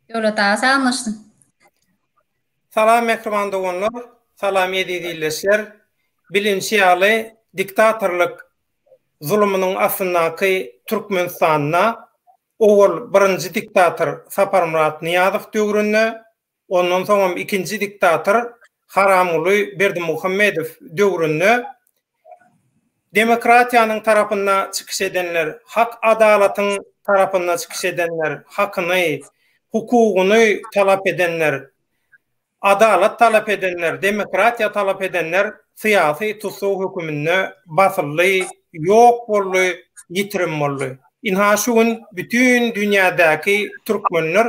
Döwlet ağa anlaşdym. Salam mehriban dogonlar, salam ýedi-diýleşler. Bilinçli ýaly diktatorlyk zulmynyň asyndaky Türkmenistanyna owal birinji diktator Saparmurat Niýazow döwründe, ondan soňra ikinji diktator Haramuly Berdimuhammedow döwründe demokratiýanyň tarapynda çykyş edenler, hak adalatyň tarapynda çykyş edenler, hakyny, hukuguny talap edenler, adalat talap edenler, demokratiýa talap edenler syýasy tutsaw hökümine basylly, ýok bolly, ýitirim bolly. Inha şu gün bütün dünýädäki türkmenler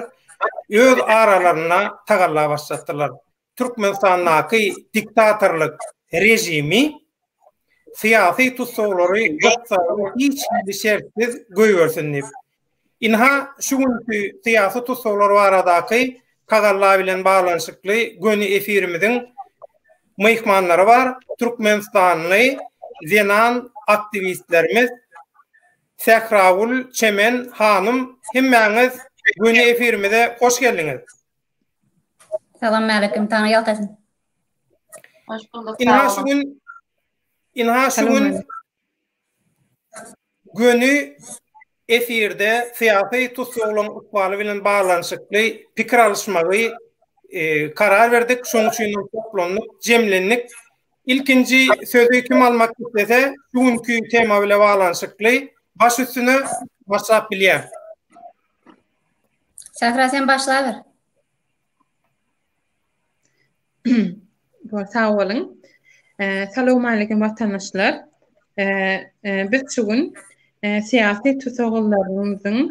öz aralaryna tagalla başladylar. Türkmenistandaky diktatorlyk rejimi syýasy tutsawlary ýoksa hiç bir şertsiz göýbersin diýip. Inha şu günkü syýasy tutsawlar baradaky tagalla bilen baglanyşykly göni efirimiziň mehmanlary bar. Türkmenistanly zenan aktivistlerimiz Sehrawul Çemen hanım, hemmäňiz göni efirimize hoş geldiňiz. Salam aleikum, taňy ýaltasyn. Hoş bulduk. Inha şu gün göni efirde syýasy tutsawlaryň ukbaly bilen baglanyşykly pikir alışmagy karar verdik. Şoň üçin toplanyp jemlendik. İlkinji sözü kim almak istese şu günkü tema bilen baglanyşykly baş üstüne başlap bilýär. Sahra sen başla ber. Sağ olun. Salam aleyküm vatandaşlar. Biz bugün siyasi tutsawlarymyzyň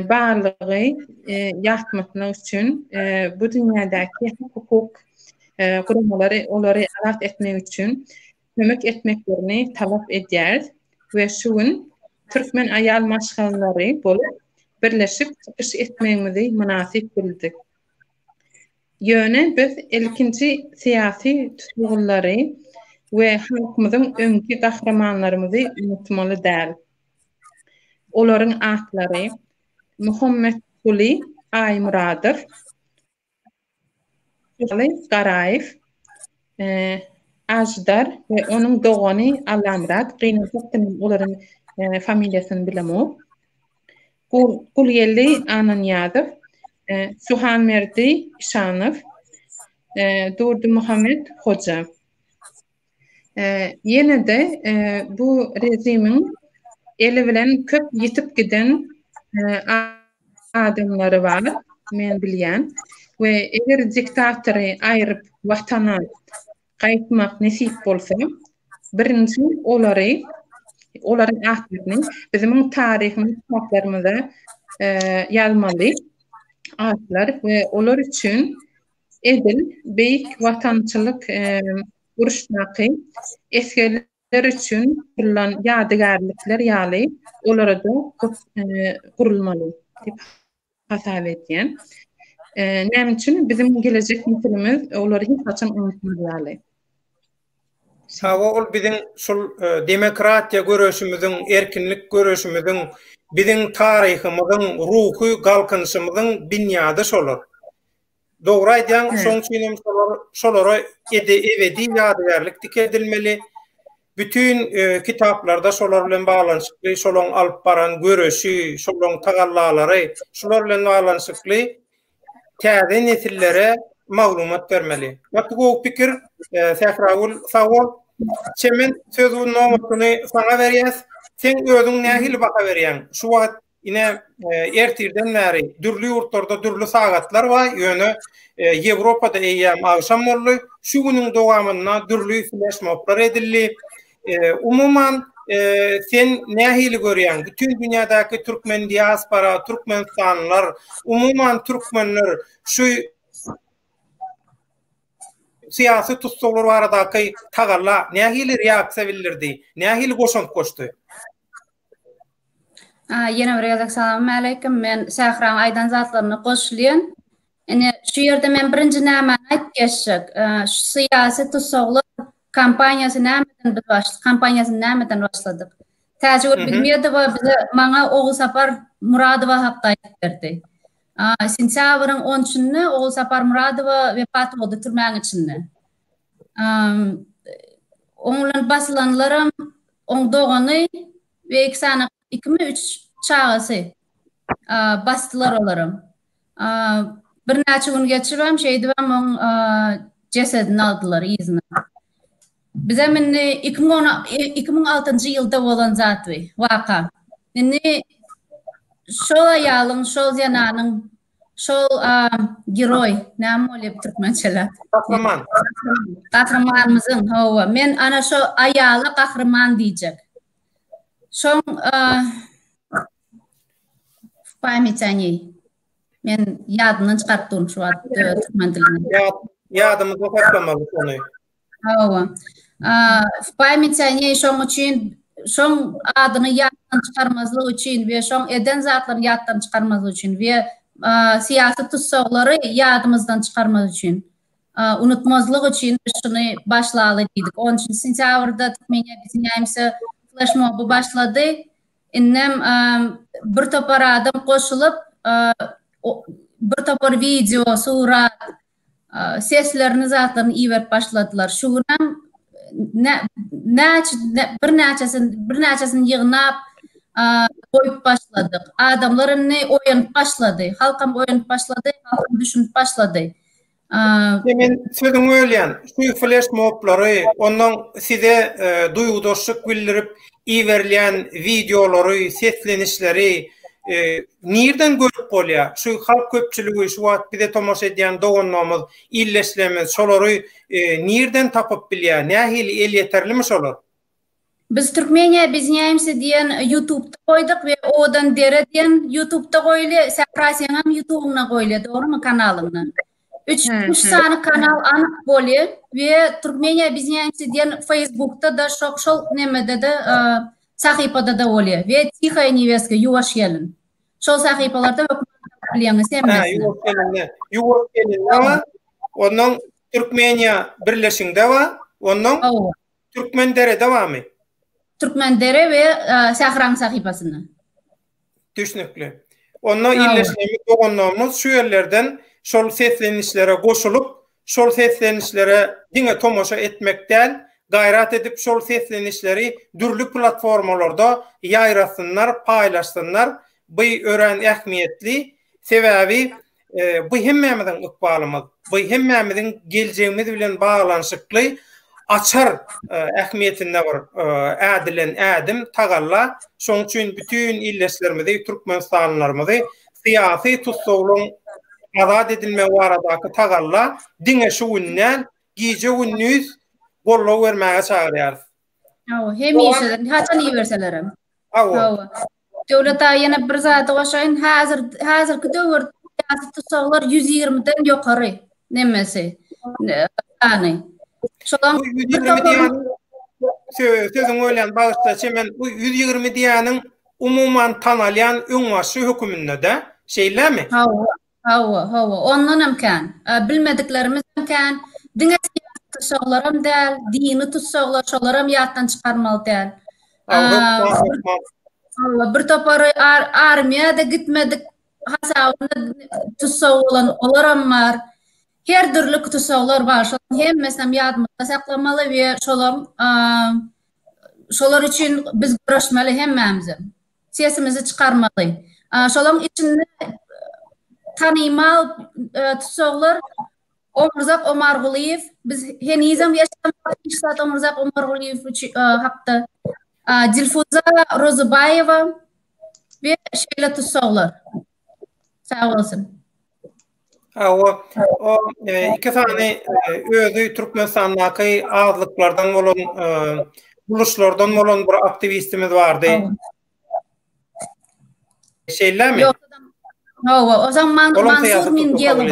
barlygy ýatmasyny üçin bu dünýädäki hukuk gurulmalary olary alat etmek üçin kömek etmeklerini talap edýär we şu gün Türkmen aýal maşgalary bolup birleşip iş etmegimizi münasip bildik. Ýöne biz ilkinji siyasi tutsawlary we halkymyzyň öňki gahramanlarymyzy unutmaly däl. Olaryň atlary Muhammed Kuli Aýmuradow, Ali Garaýew, Ajdar we onuň dogany Alamrat, gynysakdan olaryň familiýasyny bilemok. Gulýeli Ananýazow, Suhanmerdi Işanow, Durdy Muhammed Hoja. Ýene de bu rejimiň eli bilen köp ýitip giden adamlary bar, men bilýän. We eger diktatory aýryp watana gaýtmak nesip bolsa, birinji olaryň atlaryny bizim taryhyny kitaplarymyza ýazmaly atlar we olar üçin edil beýik watançylyk uruşnaky eskerler üçin kurulan ýadygarlyklar ýaly olara da gurulmaly diýip hasap etýän. Näme üçin bizim gelecek nesilimiz olary hiç haçan unutmaýaly. Ol biziň şol demokratiýa görüşümüziň, erkinlik görüşümüziň, biziň taryhymyzyň, ruhy galkynşymyzyň binýady şolar. Dogry aýdýan, şoň üçin şolara ebedi ýadygarlyk dikedilmeli. Bütün kitaplarda şolar bilen baglanyşykly, şolaryň alyp baran görüşi, şolaryň tagallalary, şolar bilen baglanyşykly täze nesillere maglumat bermeli. Bu pikir Sehrawul Sawol Çemen sözüň nomatyny sana berýär. Sen özüň nähili baka berýän? Şu wagt ine ertirden näri dürli ýurtlarda dürli sagatlar bar. Ýöne Ýewropada eýýäm agşam boldy. Şu günüň dowamyna dürli flashmoblar edildi. Umuman sen nähili görýän? Bütün dünýädäki türkmen diaspora, türkmenstanlar, umuman türkmenler şu siyasi tutsawlar baradaky tagalla nähili reaksiýa bildirdi? Nähili goşunt koşdy? Ýene bir ýazak salam aleikum. Men Sahra aýdan zatlaryny goşulýan. Ene şu ýerde men birinji näme aýtýaşyk. Şu siyasi tutsawlar kampaniýasy nämeden başladyk. Täjrübe bilmeýärdi we bize maňa Oğuz Sapar Muradowa hakda aýtdy. Sentyabrın 13-nü Oğul Saparmuradova vefat oldu türmäň içinde. Oňlan basılanlarım oň dogany we 2-3 çağısy bastılar olarım. Bir näçe gün geçirem şeýdibem oň cesedini aldılar izini. Bize minni 2006-njy ýylda bolan zat we waka. Indi şol aýalyň, şol ýananyň, şol geroy, näme bolýar türkmençeler? Kahraman. Kahramanymyzyň, howa. Men ana şo aýaly kahraman diýjek. Şoň paýmyçany. Men ýadyny çykartdym şu wagt türkmen dilini. Ýadymyza saklamaly onu. Howa. Paýmyçany şoň üçin şoň adyny ýaddan çykarmazlyk üçin we şoň eden zatlaryny ýaddan çykarmazlyk üçin we siýasy tutsaglary ýadymyzdan çykarmaz üçin unutmazlyk üçin şuny başlaly diýdik. 10 sentýabrda Türkmenýa biziň ýaýmsy flash mob başlady. Innem bir topar adam goşulyp bir topar video, surat, seslerini zatlaryny iýerip başladylar. Şu günam bir näçesini ýygnap koyup başladık. Adamların ne oyun başladı. Halkam oyun başladı. Halkam düşünüp başladı. Hemen sözün öýlen, şu flash moblary, ondan size duýgudaşlyk bildirip iýerilýän videolary, seslenişleri nirden görüp bolýar? Şu halk köpçüligi, şu wagt bize tomoş edýän dogonmamyz, illeşlerimiz, şolary nirden tapyp bilýär? Nähili el yeterlimi şolar? Biz Türkmenýa biziň ýaýmsy diýen YouTube'da koyduk we odan dere diýen YouTube'da goýly, Sakrasyň hem YouTube'una goýly, dogrymy kanalyny. 3 sany kanal anyk bolýar we Türkmenýa biziň ýaýmsy diýen Facebook'da da şol nemede de sahypada da bolýar we Tikhaya Neveska ýuwaş ýelin. Şol sahypalarda bilýäňiz hemmäsini. Ýuwaş ýelin. Onuň Türkmenýa birleşiginde we onuň Türkmen dere dawamy. Türkmen dere we Sahran sahypasyny. Düşnükli. Onunla illeşmemiz dogonmamız şu yerlerden şol seslenişlere goşulup, şol seslenişlere diňe tomoşa etmekden gayrat edip şol seslenişleri dürlü platformalarda ýaýrasynlar, paýlaşsynlar. Bu ören ähmiýetli sebäbi bu hemmämiziň ykbalymyz, bu hemmämiziň geljeğimiz bilen baglanyşykly açar ähmiýetinde bar ädilen ädim tagalla. Şoň üçin bütün illeşlerimizi, türkmenstanlarymyzy syýasy tutsaglyň azad edilme baradaky tagalla diňe şu günden giýje gündüz gollaw bermäge çagyrýar. Hemişeden haçan iýerselerem. Döwlet ýene bir zat goşaýyn häzirki döwürde syýasy tutsaglar 120-den ýokary nemesi. Any. Şolan 120 diýen sözüň öýlen bagışda çemen 120 diýeniň umuman tanalýan öňbaşy hökümünde de şeýlemi? Hawa. Ondan emkan. Bilmediklerimiz emkan. Diňe tutsaglaram däl, dini tutsaglar şolaram ýatdan çykarmaly däl. Bir topary armiýada gitmedik, hasabyna tutsag bolan olaram bar. Her türlü tutsaglar bar. Şoň hemmesini ýadymyzda saklamaly we şolar üçin biz güreşmeli hemmämiz. Sesimizi çykarmaly. Şolaryň içinde tanymal tutsaglar Omurzak Omarguliyev, biz henizem yaşamak işlat Omurzak Omarguliyev hakda Dilfuza Rozubayeva ve şeýle tutsaglar. Sağ olasın. O iki tane özü Türkmenistan'daki azlıklardan olan, buluşlardan olan bir aktivistimiz vardı. Şeyler mi? Yok, o zaman Mansur Mingelov.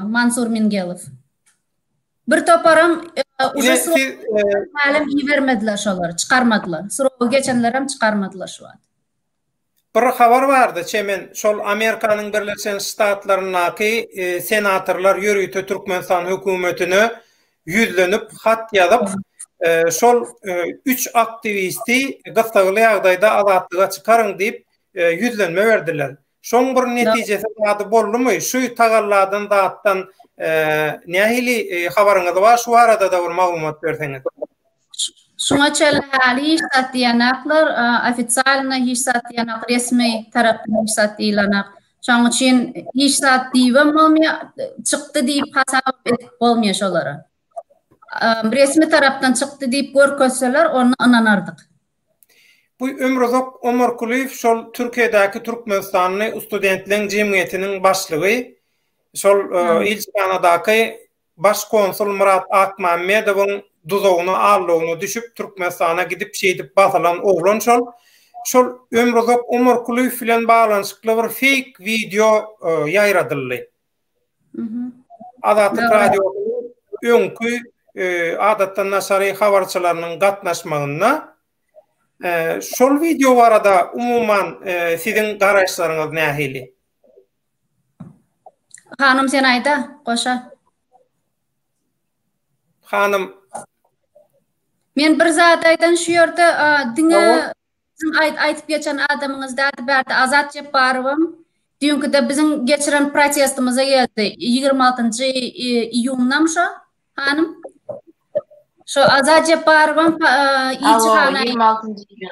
Mansur Mingelov. Bir toparım ujusy malim iýermediler şolary, çykarmadylar. Suraw geçenlerem çykarmadylar şu an. Bir habar vardı çemen şol Amerikanyň Birleşen Ştatlarynaky senatorlar ýörüýte Türkmenistan hökümetine yüzlenip hat ýazyp şol 3 aktivisti gysgaly ýagdaýda azatlyga çykaryň diýip yüzlenme verdiler. Şoň bir netijesi adı boldumy? Şu tagallardan dağıttan nähili habaryňyz bar, şu arada da bir maglumat berseňiz. Şuňa çäli hali hiç satýanaklar, ofitsialna hiç satýanak, resmi tarapdan hiç satýylanak. Şoň üçin hiç satýybam bolmaýar, çykdy diýip hasap edip bolmaýar şolary. Resmi tarapdan çykdy diýip görkezseler, onu inanardyk. Bu Ömrozok Omarkuliýew şol Türkiýedäki Türkmenistanyň studentleriň jemgyýetiniň başlygy, şol ilçekanadaky baş konsul Murat Akmammedowyň duzogyna allygyny düşüp Türkmenistana gidip şeýdip basalan oglan şol Ömrozok Omarkuliýew bilen baglanyşykly bir fake video ýaýradyldy. Adaty radiosynyň öňkü adatdan naşary habarçylarynyň gatnaşmagyna şol video barada umuman sizin garaşlaryňyz nähili? Hanım sen aýda, goşa. Hanım, Men bir zat aýdan şu ýerde diňe aýtyp geçen adamyňyz dädi berdi Azat Jeparowym. Dünküde bizim geçiren protestimize geldi. 26. iyundan şo hanım. Şo Azat Jeparowym ilçihana 26. iyun.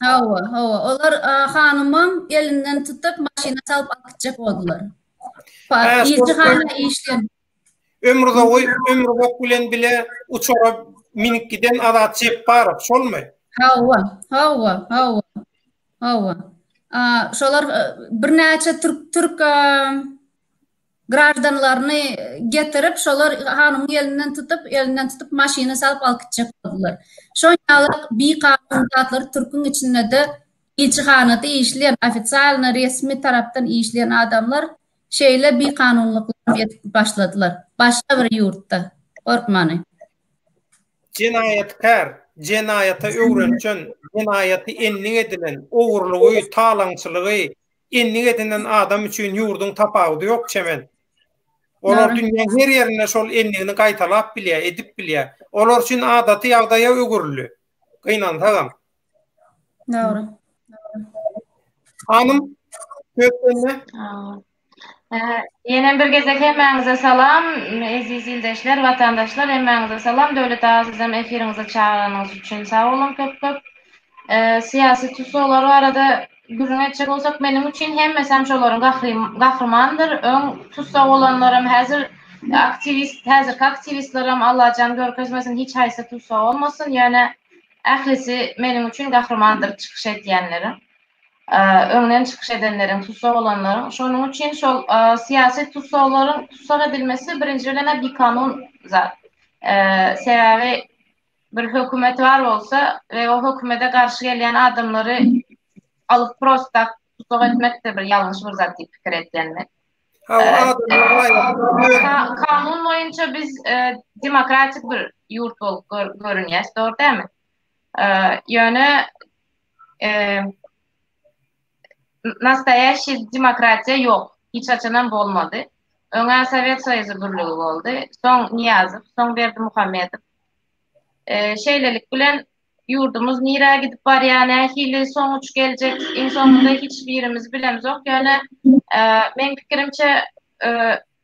Hawa. Olar hanımın elinden tutup maşina salıp akıtacak oldular. İlçihana işleyen. Ömrozok bilen bile uçora minik giden Azat Jeparow şolmy? Hawa. Şolar bir näçe Türk grajdanlaryny getirip şolar hanymyň elinden tutup maşina salyp alkytjak boldular. Şoňalyk bir kanundatlary Türk'ün içinde de ilçihanada işleyen, ofitsialna resmi tarapdan işleyen adamlar şeýle bir kanunluklar başladylar. Başga bir ýurtda. Orkmany. Jenayatkar, jenayata öwrençen, jenayaty enlik edilen, owurlugy, talaňçylygy enlik edilen adam üçin ýurdun tapagy ýok çemen. Olar dünýäniň her ýerine şol enligini gaýtalap bilýär, edip bilýär. Olar üçin adaty ýagdaýa ögürli. Gynantagam. Doğru. Hanım, köpüne. Yine bir gezek hemmeňize salam, aziz ildeşler, vatandaşlar, hemmeňize salam. Döwlet azizem efiriňize çağırýanyňyz üçin sag bolun köp. Siyasi tusolar arada gürüň etjek bolsak, menim üçin hemmesem şolaryň gahrmandyr. Öň tusa bolanlarym häzir aktivistlerim Allahjan görkezmesin, hiç haýsy tusa bolmasyn. Ýani ählisi menim üçin gahrmandyr çykyş edýänlerim. Öňden çykyş edenleriň, tusa bolanlaryň. Şonuň üçin şol siyasi tusalaryň tusak edilmesi birinjilene bir kanun zat. Sebebi bir hökümet var bolsa ve o hökümete karşı gelen adamları alıp prostak tusak etmek de bir yanlış bir zat diýip pikir etýänler. Kanun boýunça biz demokratik bir ýurt bolup görünýäs, doğru dämi? Ýöne nastoящий demokratiya yok. Hiç açıdan bolmadı. Öňe Sovet Soýuzy birligi boldy. Soň Niýazow, soň Berdimuhammedow. Şeýlelik bilen ýurdumuz nire gidip barýan, nähili soňuç geljek, insonunda hiç birimiz bilemizok. Ýöne men pikirimçe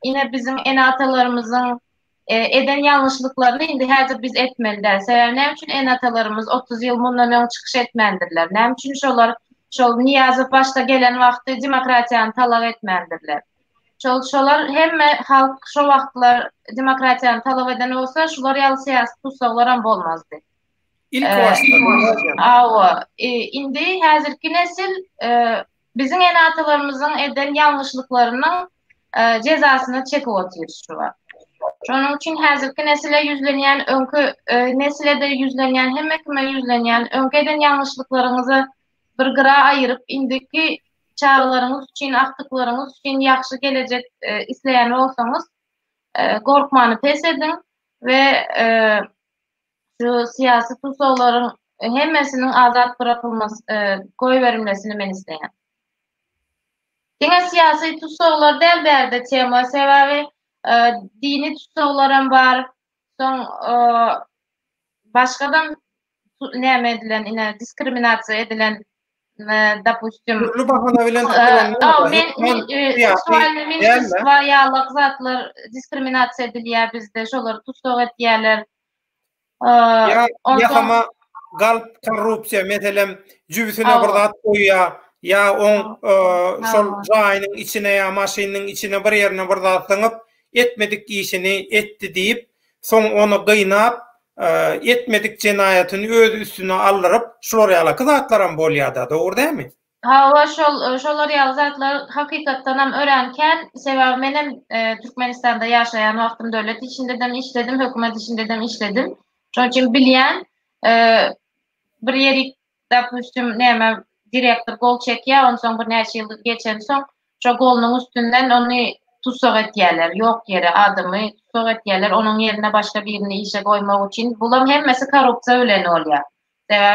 ine bizim en atalarımızın eden yanlışlıklarını indi häzir biz etmelidir. Sebäbi näme üçin en atalarımız 30 ýyl mundan öň çykyş etmendirler. Näme üçin şol Niýazow başta gelen wagtda demokratiýany talap etmendirler. Şolar hemme halk şo wagtlar demokratiýany talap eden bolsa, şolar ýaly siýasy tutsaklar hem bolmazdy. İlk başta. Indi häzirki nesil bizim en atalarımızın eden yanlışlıklarının cezasyny çekip oturýar. Şonuň üçin häzirki nesile yüzlenýän, öňkü nesile de yüzlenýän, hemme kime yüzlenýän, öňkü eden yanlışlıklaryňyzy bir gyra aýyryp indiki çağrılarınız için, aktıklarınız için yaxşı gelecek isleyen olsanız korkmanı pes edin ve şu siyasi tusoların hemmesinin azat bırakılması, koy verilmesini men isteyen. Yine siyasi tusolar del berde tema sebebi dini tusolarım var, son başkadan näme edilen, diskriminasiya edilen допустим, Türlü bahana bilen sualini minsiz ýalyk zatlar diskriminasiýa edilýär bizde, şolary tutsok etýärler. Ýa-hama galp korrupsiýa, meselem jübüsüne bir zat goýýar, ýa on şol jaýynyň içine ýa maşynyň içine bir ýerine bir zat syňyp etmedik işini etdi diýip, soň onu gynap, etmedik jenaýatyny öz üstüne aldyryp, şolary ýaly zatlaram bolýar-da, dogry dälmi? Hawa şolary ýaly zatlar hakykatdan hem öğrenken, sebäbi menem Türkmenistanda ýaşaýan wagtym döwlet işindedem işledim, hökümet işindedem işledim. Şoň üçin bilýän, bir ýeri допустим näme direktor gol çekýär, ondan soň bir näçe ýyl geçen soň şo golnyň üstünden ony tutsok etýärler, ýok ýere adamy tutsok etýärler, onuň ýerine başga birini işe goýmak üçin. Bular hemmesi korrupsiýa bilen bolýar.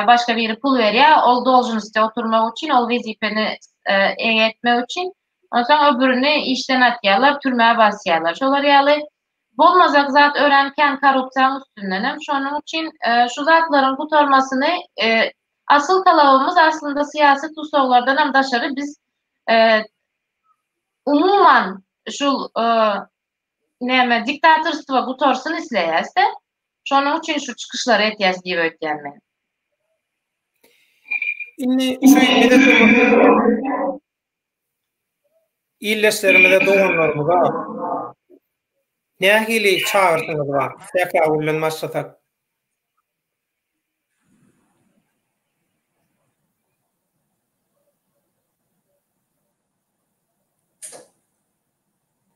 Başka biri pul berýär, ol должностьta oturmak üçin, ol wezipeni eýetmek üçin, ondan soň öbürüni işden atýarlar, türmäge basýarlar. Şolary ýaly bolmazak zat öğrenken korrupsiýanyň üstündenem. Şonuň üçin şu zatlaryň gutarmasyny asıl talabymız aslında siyasi tutsoklardan hem daşary biz umuman şu näme diktatorstwa gutarsyn isleýärse, şonuň üçin şu çykyşlara etýäs diýip ötýän men. Inni şu illeşlerimizde doğanlarımıza nähili çağırtınız var? Tekrar ulanmazsatak.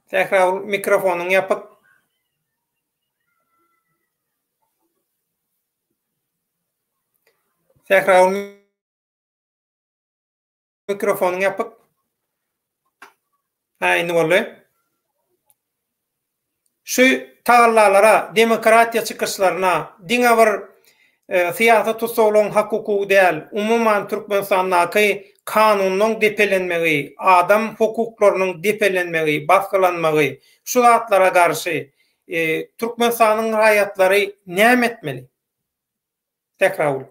Tekrar mikrofonun yapıp tekrar mikrofonun yapıp aynı oluyor. Şu tağlalara, demokratiya çıkışlarına, diňe bir siyasat tutsokluğun hakuku değil, umuman Türkmenistan'daki kanunun depelenmegi, adam hukuklarynyň depelenmegi, baskılanmagi, şu zatlara karşı Türkmenistan'ın raýatlary näme etmeli? Tekrar ol.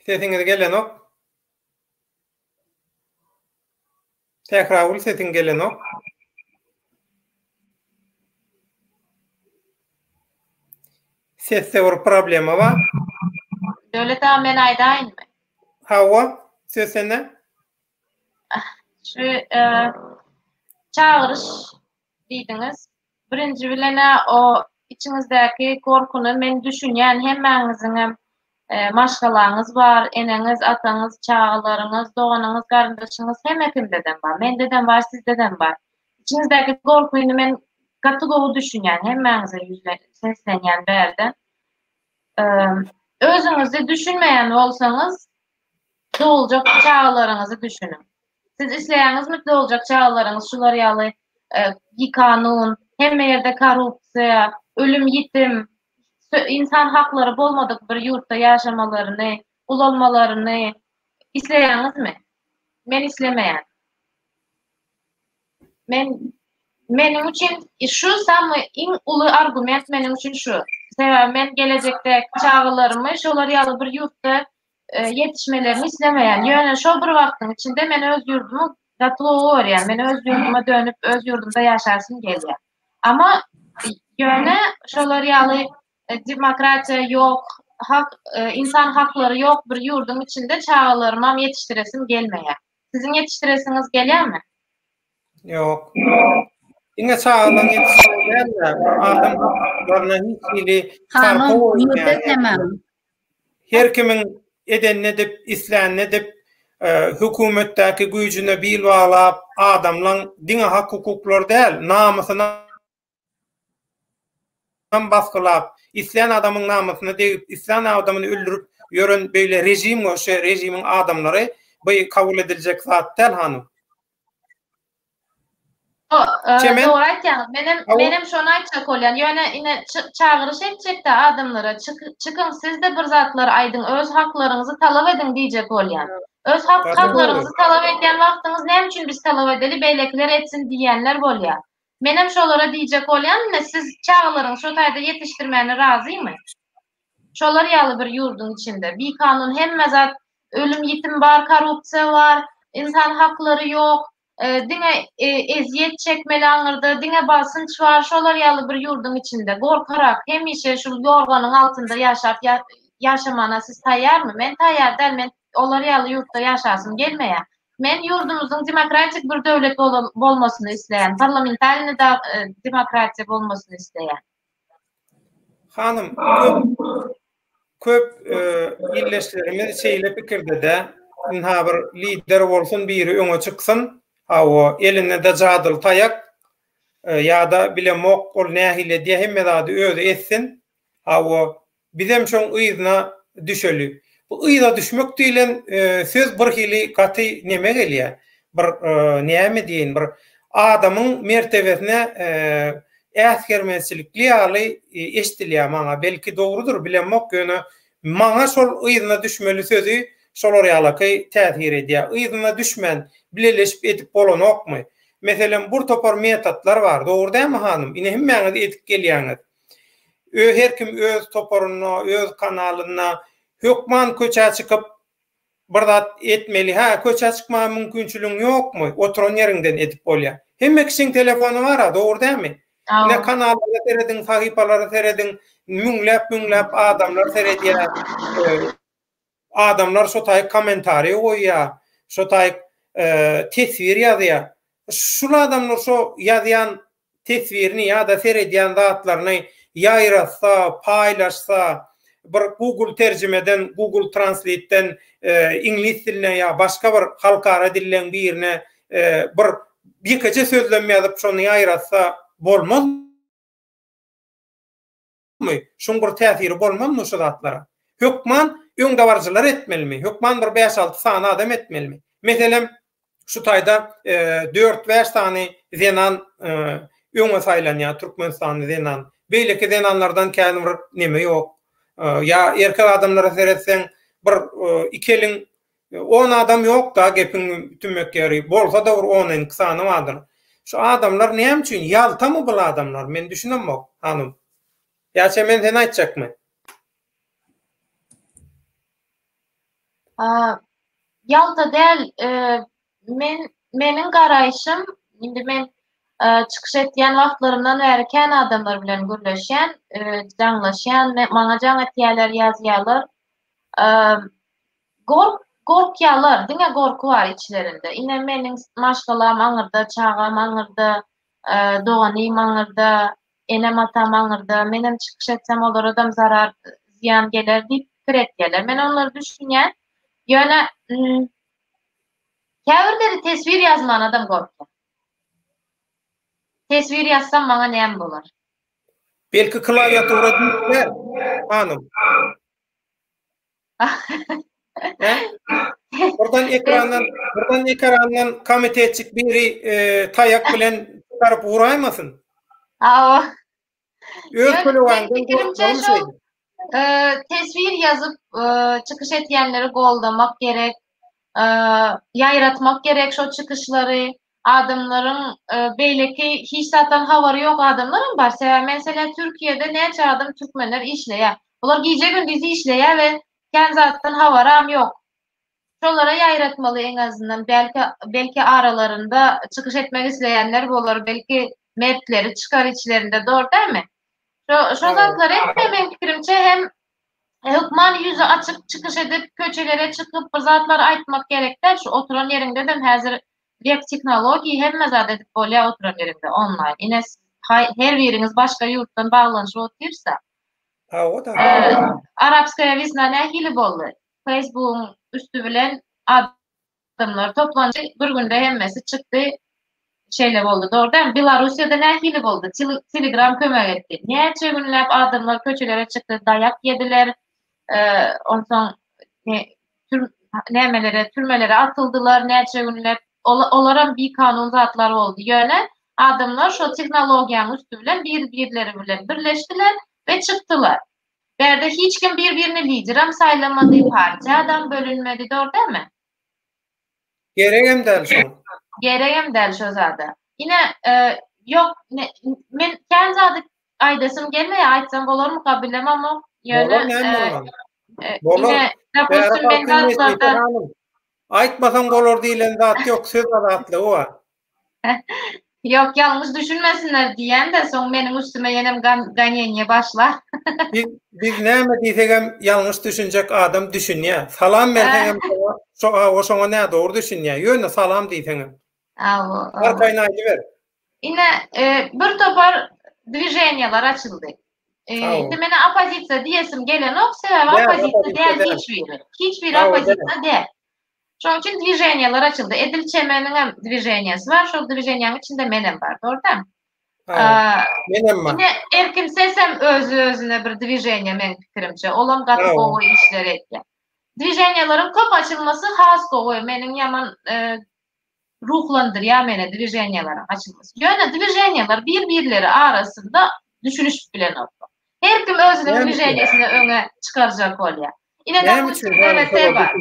Sesiňiz gelenok. Tekrar ol, sesiň gelenok. Sesde bir problema var. Döwlet men aýdaýynmy? Hawa, sesine? Şu çağırış diýdiňiz. Birinji bilene o içinizdäki korkuny men düşünýän hemmäňiziň maşgalaňyz bar, eneňiz, ataňyz, çağalaryňyz, doganyňyz, garyndaşyňyz hemmekimdeden bar. Mendeden bar, sizdeden bar. İçinizdäki korkuny men gaty gowy düşünýän hemmäňize seslenýän berden. Özüňizi düşünmeýän bolsaňyz, doljak çağalaryňyzy düşünün. Siz isleýäňizmi doljak çağalaryňyz şular ýaly kanun, hemme ýerde korrupsiýa, ölüm, ýitim, insan hakları bolmadyk bir ýurtda ýaşamalaryny, ulalmalaryny isleýäňizmi? Men islemeýän. Menim üçin şu sammy iň uly argument menim üçin şu. Sebäbi men gelecekde çağılarymy şolar ýaly bir ýurtda yetişmelerini islemeýän. Ýöne şo bir wagtyň içinde men öz ýurdumy gatlygy görýän, men öz ýurduma dönüp öz ýurdumda ýaşarsym gelýär. Ama ýöne şolar ýaly demokratiya yok, insan hakları yok bir yurdun içinde çağalarımam yetiştiresim gelmeye. Sizin yetiştiresiniz gelýärmi? Yok. Yine çağalan yetiştireler. Adam haklarına hiç ili farkı olmayan. Her kimin edenini edip, isleyenini edip, hükümetteki gücüne bil bağlap, adamla dine hak hukuklar değil, namusuna baskılap, isleyen adamın namusuna deyip, isleyen adamını öldürüp, yörün böyle rejim o şey, rejimin adamları bu kabul edilecek zat değil hanım. Doğru aytýan. Menem şonu aýtjak bolýan. Ýöne ine çağırış etjekde adamlara çıkın siz de bir zatlar aýdyň, öz haklaryňyzy talap edin diýjek bolýan. Öz haklaryňyzy talap edýän wagtyňyz näme üçin biz talap edeli, beýlekler etsin diýenler bolýar. Menem şolara diýjek bolýan, siz çağlaryň şo taýda ýetişdirmäne razymy? Şolar ýaly bir ýurdun içinde. Bir kanun hemme zat ölüm ýitim bar, korrupsiýa bar, insan haklary ýok, diňe eziyet çekmeli aňyrda, diňe basınç bar, şolar ýaly bir ýurdun içinde. Gorkarak hemişe şu ýorganyň altynda ýaşap ýaşamana siz taýýarmy? Men taýýar däl, men olar ýaly ýurtda ýaşasym gelmeýär. Men ýurdumyzyň demokratik bir döwlet bolmasyny isleýän, parlamentarny da demokratiýa bolmasyny isleýän. Hanım, köp illeşlerimiz şeýle pikirde de, ha bir lider bolsun, biri öňe çyksyn, o eline de jadyl taýak, ýa-da bilemok ol nähile diýe hemme zady özi etsin, o bizem şoň ýyzyna düşeli. Bu ýyza düşmek diýilen söz bir hili gaty neme gelýär? Bir näme diýin, bir adamyň mertebesine äsgermesilikli ýaly eşdilýär maňa. Belki dogrudur, bilemok ýöne maňa şol ýyzyna düşmeli sözü şolar ýaly täsir edýär. Ýyzyna düşmän bileleşip etip bolan okmy? Meselen bir topar metodlar bar, dogry däme hanım? Ine hemmäňiz etip gelýäňiz. Her kim öz toparyna, öz kanalyna hökman köçä çykyp bir zat etmeli. Ha, köçä çykma mümkinçiligiň ýokmy? Oturan ýerinden etip bolýar. Hemme kişiň telefonu bar, dogry däme? Ne kanallara seredin, sahipalara seredin, müňläp adamlar seredýär. Adamlar şo taýy komentary goýýar, şo taýy tesvir ýazýar. Şol adamlar şo ýazýan teswirini ýa-da seredýän zatlaryny ýaýratsa, paýlaşsa, bir Google terjimeden, Google Translate'den İngiliz diline ya başka bir halkara dillen birine birkaça sözlenme yazıp şonu ýaýratsa bolmaz mı? Şoň bir täsiri bolmaz mı şu zatlara? Hökman öňdawarjylar etmelimi? Hökman bir 5-6 sany adam etmelimi? Meselem şu taýda 4-5 sany zenan öňe saýlanýar Türkmenistan zenan. Beýleki zenanlardan kälim bir neme ýok. Ya erkek adamlara seretsen bir ikelin 10 adam ýok da gepin tümmek ýeri bolsa da 10 kysany vardyr. Şu adamlar näme üçin ýaltamy bu adamlar? Men düşünemok hanım. Ýa-da men seni aýtjakmy? Ýalta däl, meniň garaýşym, indi men çıkış etýän wagtlarymdan bäri kän adamlar bilen görleşýän, jaňlaşýan, maňa jaň etýärler, ýazýarlar. Gorkýarlar, diňe gorku bar içlerinde. Ine meniň maşgalam aňyrda, çağam aňyrda, doganym aňyrda, enem atam aňyrda, menem çıkış etsem olar adam zarar, ziyan geler diýip pikir etýärler. Men onları düşünýän, ýöne käbirleri tesvir ýazman adam gorkýar. Tesvir yazsam bana näme bolar? Belki klaviatura diýipler, hanım. Buradan ekrandan komitetçik biri taýak bilen çıkaryp uraýmasyn. Öz kulüwäňden tesvir yazıp çıkış etýänleri goldamak gerek, ýaýratmak gerek şo çıkışlary. Adamların beýleki hiç satan hawary ýok adamlarym bar. Mesela Türkiýede näçe adam türkmenler işleýär. Olar gije gündüzi işleýär we kän zatdan hawaram ýok. Şolara ýaýratmaly en azından. Belki aralarında çıkış etmek isleýänler bolar, belki mertleri çıkar içlerinde, dogry däme? Şo zatlar etmemek pikirimçe hem hukman yüzü açık çıkış edip köçelere çıkıp bir zatlar aýtmak gerekler. Şu oturan ýerinde de häzir direkt teknoloji hemme zat edip bolýar oturan ýerinde online. Ine her biriniz başka ýurtdan baglanyşy otursa. O da. Arapskaya viznana hili boldy. Facebook'un üstü bilen adamlar toplandy. Bir günde hemmesi çykdy. Şeýle boldy. Dogry däl? Belarusiýada nähili boldy. Telegram kömek etdi. Näçe günläp adamlar köçelere çykdy, dayak yediler. Ondan türmelere atıldılar. Näçe günläp olaran bir kanun zatları oldu. Ýöne adamlar şu teknologiýanyň üstü bilen birbirleri bilen birleşdiler ve çıktılar. Berde hiç kim birbirini lideram saýlamady, partiýadan bölünmedi, dogry däme? Geregem däl şu. Geregem däl şu zada. Ine Yok, men kendim aydasım gelmeye aytsam olur mu kabilem ama yine допустим men zatlarda aytmasam bolor diýilen zat yok, söz adatly o. yok yanlış düşünmesinler diyen de son benim üstüme yenem ganyenye başlar. Biz näme diýsegem yanlış düşünjek adam düşünýär. Salam berseňem o şoňa näme dogry düşünýär. Ýöne salam diýseňem. Arkayna aýdyber. Yine bir topar движениялар açıldı. Demene opozisiya diyesim gelen ok, sebäbi opozisiya değil hiçbir opozisiya değil. Şoň üçin движениялар açıldı. Edil Çemen'in hem движениясы var. Şol движениýanyň içinde menem bar, doğrudan. Menem var. Yine erkim sesem özüne bir движение men pikirimçe. Olam gaty gowy işler etdi. движенияларың köp açılması has gowy. Mening yaman ruhlandırýar meni движенияларың açılması. Ýöne движениялар bir-birleri arasında düşünüş bilen oldu. Her kim özüniň движениýasyny öňe çykarjak bolýar. Ine DVT var.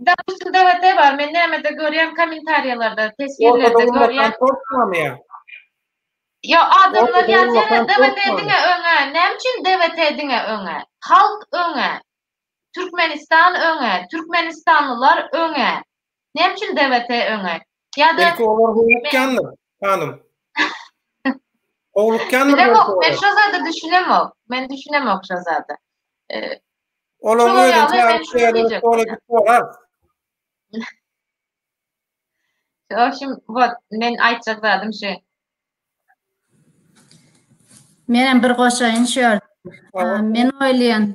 Допустим, DVT var. Men näme-de görýän kommentariýalarda, tesbirlerde görýän. Ya adamlar ýazýar DVT diňe öňe. Näme üçin DVT diňe öňe? Halk öňe. Türkmenistan öňe. Türkmenistanlylar öňe. Näme üçin DVT öňe? Ýa-da belki olar howlukkandyr, hanım. Howlukkandyr. Men şu zada düşünemok. Men düşünemok şu zada. Olar öňe olar. Şimdi men aýtjak zadım şey. Menem bir goşaýyn şör. Men oýlaýan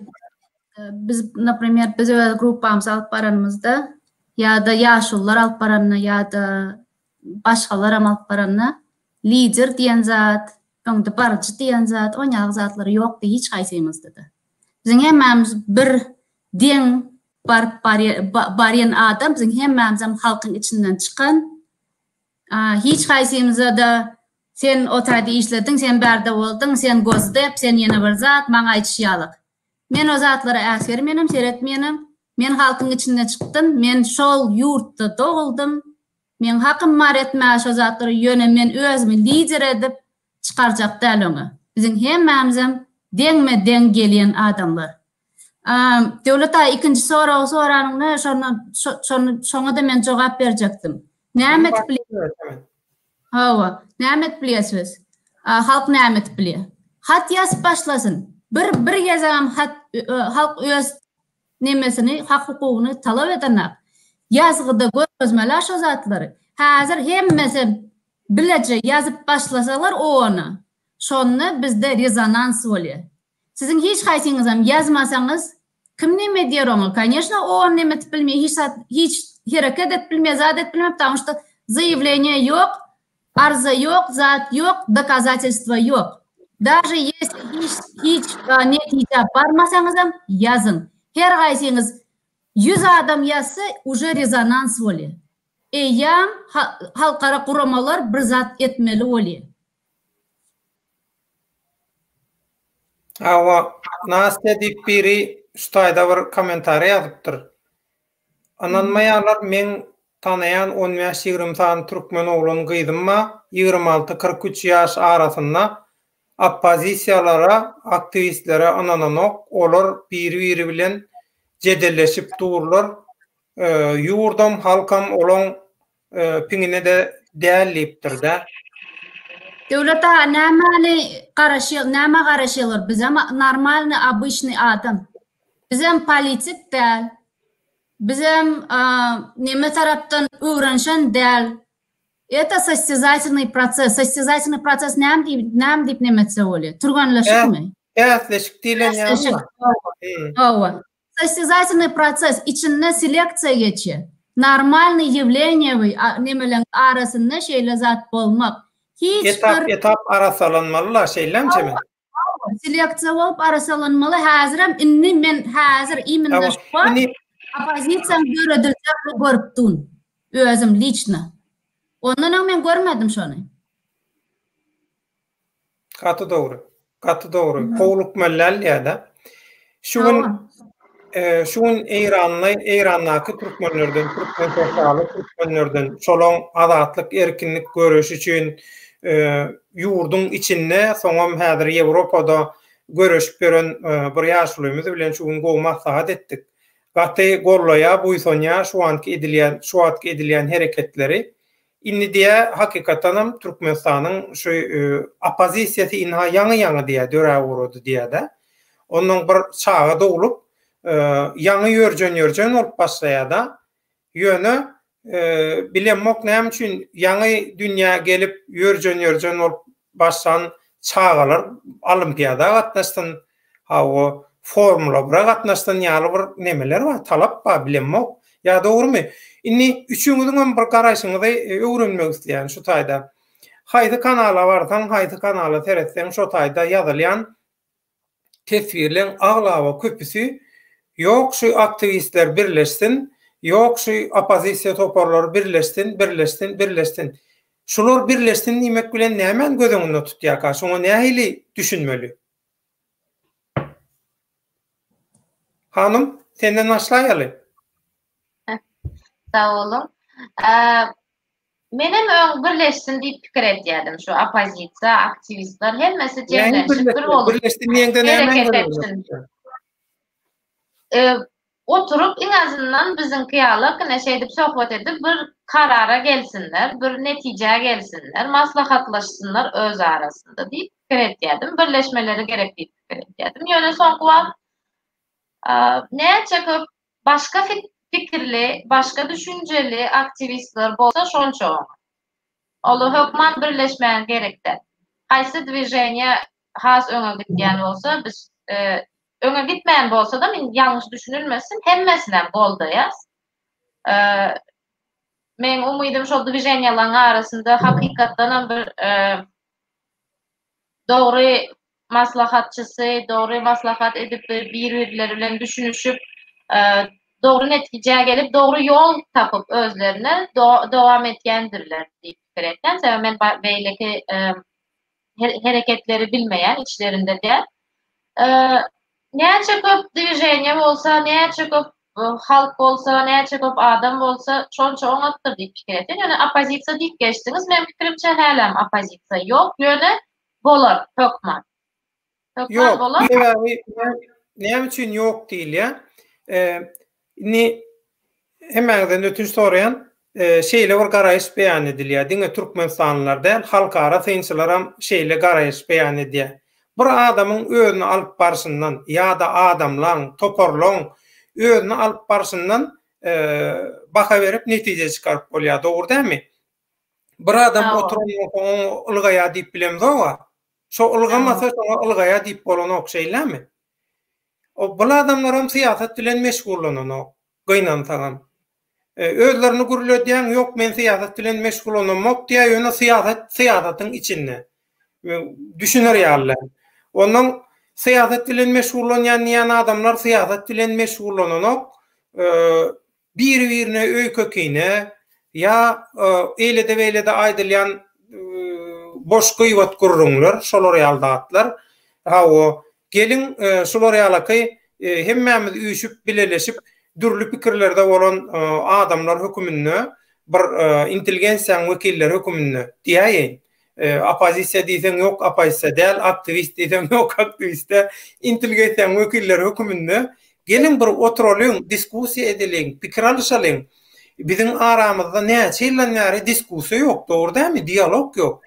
biz, например, biz öz gruppamyz alyp baranymyzda ýa-da ýaşullar alyp baranna ýa-da başgalar alyp baranna lider diýen zat, öňde barjy diýen zat, oňaq zatlary ýokdy hiç gaýsymyzda. Biziň hemmämiz bir deň barýan adam, biziň hemmämiz halkyň içinden çykan. Hiç gaýsymyza da sen otady işlediň, sen berde boldun, sen gözdep, sen ýene bir zat maňa aýtýarlyk. Men o zatlara äs bermenim, seretmenim. Men halkyň içinde çykdym, men şol ýurtda doguldym. Men hakym mar etmäş o zatlary ýöne men özümi lider edip çykarjak däl oňa. Biziň hemmämiz deňme-deň gelýän adamlar. Döwleta ikinji soranyňy şoňa da men jogap berjekdim. Näme etip bilýär? Hawa, näme etip bilýärsiz? Halk näme etip bilýär? Hat ýazyp başlasyn. Bir ýazam hat halk öz nemesini, hak hukugyny talap edenler. Ýazgyda gözmeli şo zatlary. Häzir hemmesi bilece ýazyp başlasalar onu. Şonu bizde rezonans bolýar. Siziň hiç gaýsyňyz ýazmasaňyz kim näme diýer oňa? Конечно, o näme etip bilmeýär, hiç hereket etip bilmeýär, zat etip bilmeýär, потому что заявление yok, arza yok, zat yok, доказательства yok. Даже если hiç netije barmasaňyz hem yazın. Her gaýsyňyz 100 adam ýazsa, уже rezonans bolýar. Eýam halkara kuramalar bir zat etmeli bolýar. Awa Nasya diýip biri ştaýda bir kommentary ýazypdyr. Ananmaýarlar men tanayan 15-20 san türkmen oğlan gyzymma 26-43 ýaş arasynda opozisiýalara, aktivistlere anananok, olar biri bilen jedelleşip durlar. Ýurdam halkam olan piňine de dällipdir-de. Döwleta näme garaşýar biz ama normalny, обычный adam. Bizim politik däl. Bizim neme tarapdan öwrenşen däl. Это состязательный процесс. Состязательный процесс näme diýip nemetse bolýar? Turganlaşykmy? Äsleşik diýilen ýa-da. Hawa. Состязательный процесс içinde seleksiýa geçýär. Normalny явление nemeleň arasynda şeýle zat bolmak. Etap arasalanmalylar şeýlemçemi? Seleksiýa bolup arasalanmaly. Häzirem inni men häzir imенно opozisiýam göredirjek görüpdüm. Özüm liçna. Ondan men görmedim şonu. Gaty dogry. Howluk mellal ýa-da. Şuň Eýranlaky türkmenlerden, türkmenlerden şolaň azatlyk, erkinlik görüş üçin ýurdun içinde soňam häzir Ýewropada görüşip gören bir ýaşlymyz bilen şu gün gowy maslahat etdik. Gaty gollaya, buýsonýa şu anki edilýän hereketleri inni diýe hakykatan Türkmenistanyň şu opozisiýasy inha ýaňy diýe döre urady diýe de. Onun bir çağa dolup ýaňy ýörjen olup başlaýar da ýöne bilemok näme üçin ýaňy dünýä gelip ýörjen olup başlan çağalar olimpiada gatnaşdyn hawa formula bira gatnaşdyn ýaly bir nemeler bar talap bar bilemok ýa dogrymy inni üçüňiziň bir garaşyňyzy öwrenmek isleýän şu taýda haýdy kanala barsaň haýdy kanala seretseň şu taýda ýazylýan tesbirleň aglawa köpüsü yok şu aktivistler birleşsin, yok şu opozisiýa toparlary birleşsin. Şular birleşsin diýmek bilen näme gözüňde tutýar? Şoňa nähili düşünmeli? Hanım, senden başlaýaly. Sağ olun. Menem birleşsin diýip pikir edýärdim. Şu opozisiýa, aktivistler hemmesi jemlenşip bir bolup birleşsin diýende näme? Oturup en azından bizim kıyalık neşeydip sohbet edip bir karara gelsinler, bir neticeye gelsinler, maslahatlaşsınlar öz arasında deyip fikir ediyordum. Birleşmeleri gerek deyip fikir ediyordum. Yöne sonku var. Neye çekip başka fikirli, başka düşünceli aktivistler bolsa şon çoğun. Olu hükman birleşmeyen gerektir. Haysi dvijenya has öňe gitýän bolsa biz öňe gitmeýän bolsa da men ýalňyş düşünülmesin, hemmesine bolda ýaz. Men umydym şol dvijenýalaryň arasynda hakykatdan bir dogry maslahatçysy, dogry maslahat edip bir-birleri bilen düşünüşüp dogry netijeге gelip dogry ýol tapyp özlerine dowam etýändirler diýip pikir etdim. Sebäbi men beýleki hereketleri bilmeýän içlerinde de näçe köp dvijenýa bolsa, näçe köp halk bolsa, näçe köp adam bolsa, şonça oňatdyr diýip pikir etdim. Ýöne opozisiýa diýip geçdiňiz. Men pikirimçe hälem opozisiýa ýok, ýöne bolar, hökman. Hökman bolar. Näme üçin ýok diýil ýa? Hemen ötünç sorayan şeyle bir garaýyş beýan edilýär. Diňe Türkmenistanlylar däl, halkara synçylaram şeyle garaýyş beýan edýär. Bir adamyň özüni alyp barşyndan ýa-da adamlaryň toparlaň özüni alyp barşyndan baka berip netije çykaryp bolýar, dogry dämi? Bir adam oturup ylgaýa diýip bilemdi, şo ylgamasa şoňa ylgaýa diýip bolan okşaýlarmy? O bu adamlar siýasat bilen meşgullanýar, gynansaňam. Özlerini gurulýan ýok, men siýasat bilen meşgullanmak diýe ýöne siýasatyň içinde düşünür ýalylar. Onun siýasat bilen meşgullanýan adamlar siýasat bilen meşgullanýar, bir-birine öýkökine ýa eýlede beýlede aýdylýan boş gıýbat gurrunlar, şolar ýaldatlar. Hawa gelin şolar ýalaky hemmemiz üýşüp bileleşip dürlü pikirlerde bolan adamlar hökümünde bir inteligensiýaň wekilleri hökümünde diýäýin. Opozisiýa diýsen ýok, opozisiýa däl, aktivist diýsen ýok, aktivistde, inteligensiýaň wekilleri hökümünde gelin bir oturalım, diskusiýa edilen, pikir alşalyň. Biziň aramyzda näçe ýyllar diskusiýa ýok, dogry dämi? Dialog ýok.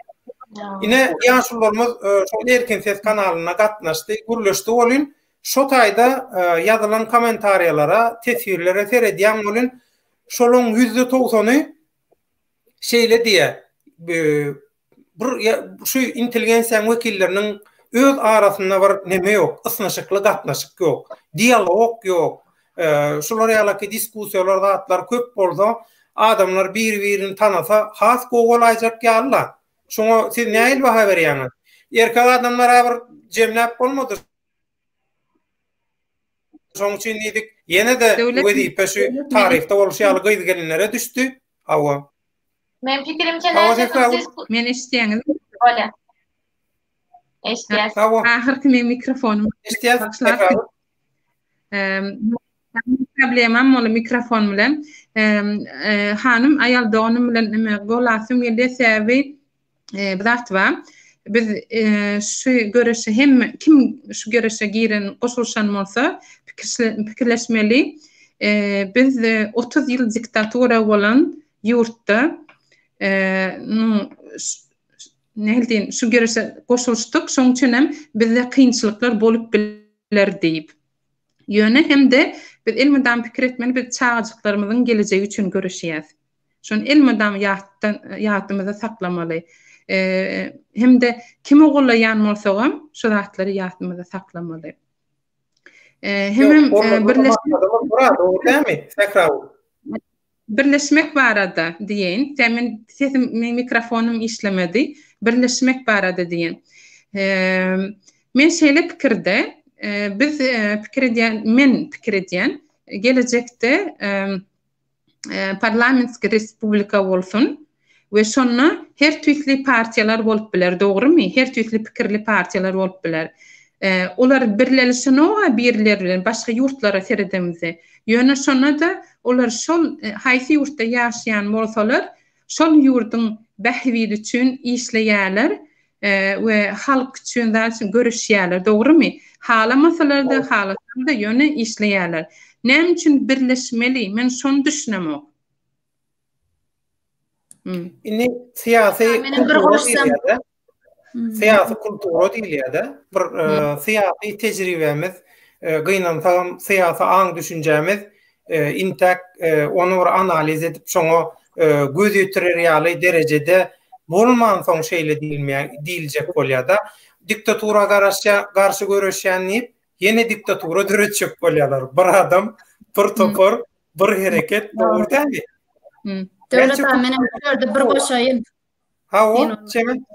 Ine ýaşullarymyz şol erkin ses kanalyna gatnaşdy, gürleşdi bolyn. Şo taýda ýazylan kommentariýalara, tesirlere seredýän bolyn. Şolaryň %90-y şeýle diýe. Şu inteligensiýaň wekilleriniň öz arasynda bir neme ýok, ysnaşykly gatnaşyk ýok, dialog ýok. Şolar ýalaky diskusiýalar zatlar köp bolsa, adamlar bir-birini tanasa, has gowalaýjak ýalylar. Şoňa siz näil baha berýäňiz? Erkek adamlara bir jemläp bolmady. Şoň üçin diýdik, ýene de wezipä şu tarihde bolşýaly gyzy gelinlere düşdi. Hawa. Men pikirimçe näçe men eşitýäňiz. Ola. Eşitýäs. Ahyrky men mikrofonum. Eşitýäs. Problemam ola mikrofon bilen. Hanım ayal doğanım bilen golasym geldi sebäbi bidat var. Biz şu görüşe hem kim şu görüşe giren koşulşan bolsa pikirleşmeli. Biz 30 yıl diktatura olan yurtta nähildin şu görüşe koşulştuk. Şoň üçin hem bizde kynçylyklar bolup biler diýip. Ýöne hem de biz ilmidan pikir etmeli, biz çağajyklarymyzyň geleceği üçin görüşýäs. Şoň ilmidan ýatymyza saklamaly. Hem de kim ogulayan bolsagam şu zatlary ýatymyza saklamaly. Hem birleşmek barada diýen. Temin sesim mikrofonum işlemedi. Birleşmek barada diýen. Men şeýle pikirde biz pikir edýän gelecekde parlamentski respublika bolsun we şonna her türlü partiýalar bolup biler, dogrymy? Her türlü pikirli partiýalar bolup biler. Olar birleşen oğa birler bilen başga yurtlara seredemize. Ýöne şonna da olar şol haýsy yurtda ýaşaýan bolsalar, şol ýurdun behwidi üçin işleýärler we halk üçin da görüşýärler, dogrymy? Halamasalarda, halasanda ýöne işleýärler. Näme üçin birleşmeli? Men şonu düşünemok. Ini siyasi kultura diýilýär-de. Bir siyasi tejribemiz, gynansaňam siyasi aň düşünjämiz, intek onu bir analiz edip şoňa göz ýetirer ýaly derejede bolman soň şeýle diýiljek bolýar-da. Diktatura garşy görüşýän yeni diktatura döretjek bolýarlar. Bir adam, bir topar, bir hereket döwürdi. Döwlet menem bir goşaýyn. Ha o, çemen.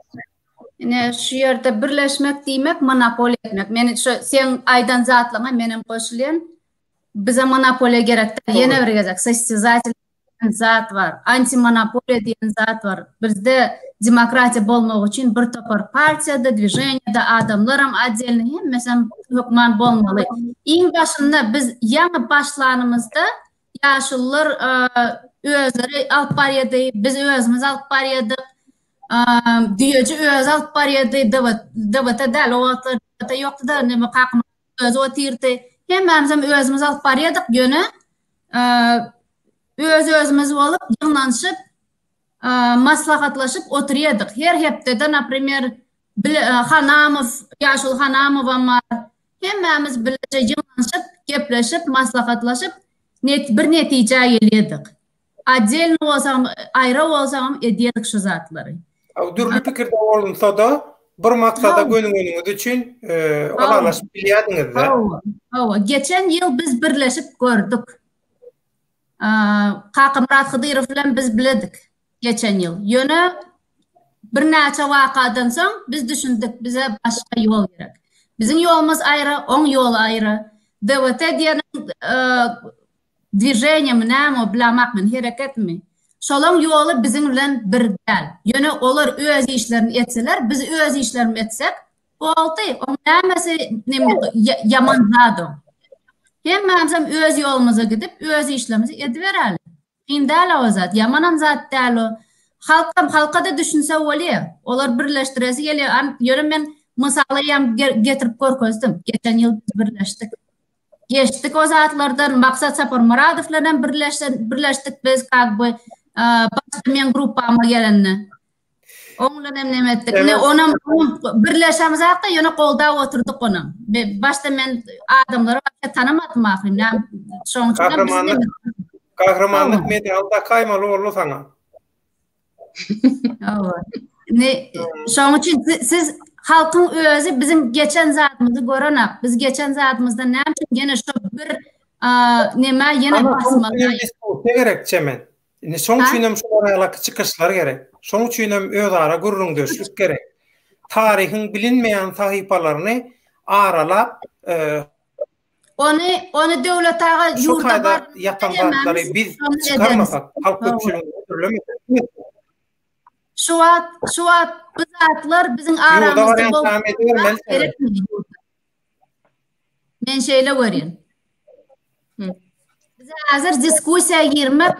Ine şu ýerde birleşmek diýmek monopol etmek. Meni şu sen aýdan zatlaňa menem goşulýan. Bize monopoliýa gerekdir. Ýene bir gezek sostязатель zat var. Anti-monopoliýa diýen zat var. Bizde demokratiýa bolmak üçin bir topar partiýada, движениýada adamlar hem atdelni hem mesem hökman bolmaly. Iň başynda biz ýa başlanymyzda ýaşullar özleri alyp barýardy, biz özümiz alyp barýardyk. Diýeji öz alyp barýardy, dewlet däl, o wagtda ýokdy-da, näme kakmy öz otirdi. Hemmemiz özümiz alyp barýardyk ýöne özümüz bolup ýygnanyşyp maslahatlaşyp oturýardyk. Her hepde napример Hanamow, Ýaşul Hanamow var. Hemmemiz birleşe ýygnanyşyp, gepleşip, maslahatlaşyp bir netije gelýärdik. Atdelni bolsam, aýra bolsam edýärdik şu zatlary. Dürli pikirde bolunsa da bir maksada gönüňiz üçin alalaşyp bilýärdiňiz-de. Hawa, geçen ýyl biz birleşip gördük. Kaka Murat Hydyrow bilen biz biledik geçen ýyl. Ýöne bir näçe wakadan soň biz düşündik, bize başga ýol gerek. Biziň ýolumuz aýry, oň ýol aýry. Dewlet diýen движениýem näme bilamakmyn, hereketmi? Şolaň ýoly biziň bilen bir däl. Ýöne olar öz işlerini etseler, biz öz işlerimizi etsek, boldy. Oň nämesi ýaman zady. Hemmemiz öz ýolumyza gidip, öz işlerimizi edibereli. Indäl o zat, ýaman zat däl o. Halka da düşünse bolýar. Olar birleşdiresi gelýär. Ýöne men mysaly getirip görkezdim. Geçen ýyl biz birleşdik. Geçtik o zatlardan, Maksat Sapar Muradow bilen birleşdik biz kakby başga men gruppama gelenni. Oňla näme etdik? Onam birleşemiz hakda ýöne golda oturdyk onam. Başda men adamlary tanamadym ahyrym. Şoň üçin Kahramanlyk medialda kaýmaly boldy saňa. Şoň üçin siz halkyň özü biziň geçen zatymyzy görenak. Biz geçen zatymyzda näme üçin gene şu bir näme ýene basmaly. Gerek çemen. Şoň üçin hem şolara ýaly çykyşlar gerek. Şoň üçin hem özara gurrundyşlik gerek. Tarihiň bilinmeýän sahypalaryny aralap onu döwlet ağa ýurda bar ýatan zatlary biz çykarmasak halk köpçüligini öldürlemek. Şu wagt biz atlar biziň aramyzda bolup men şeýle görýän. Biz hazır diskussiýa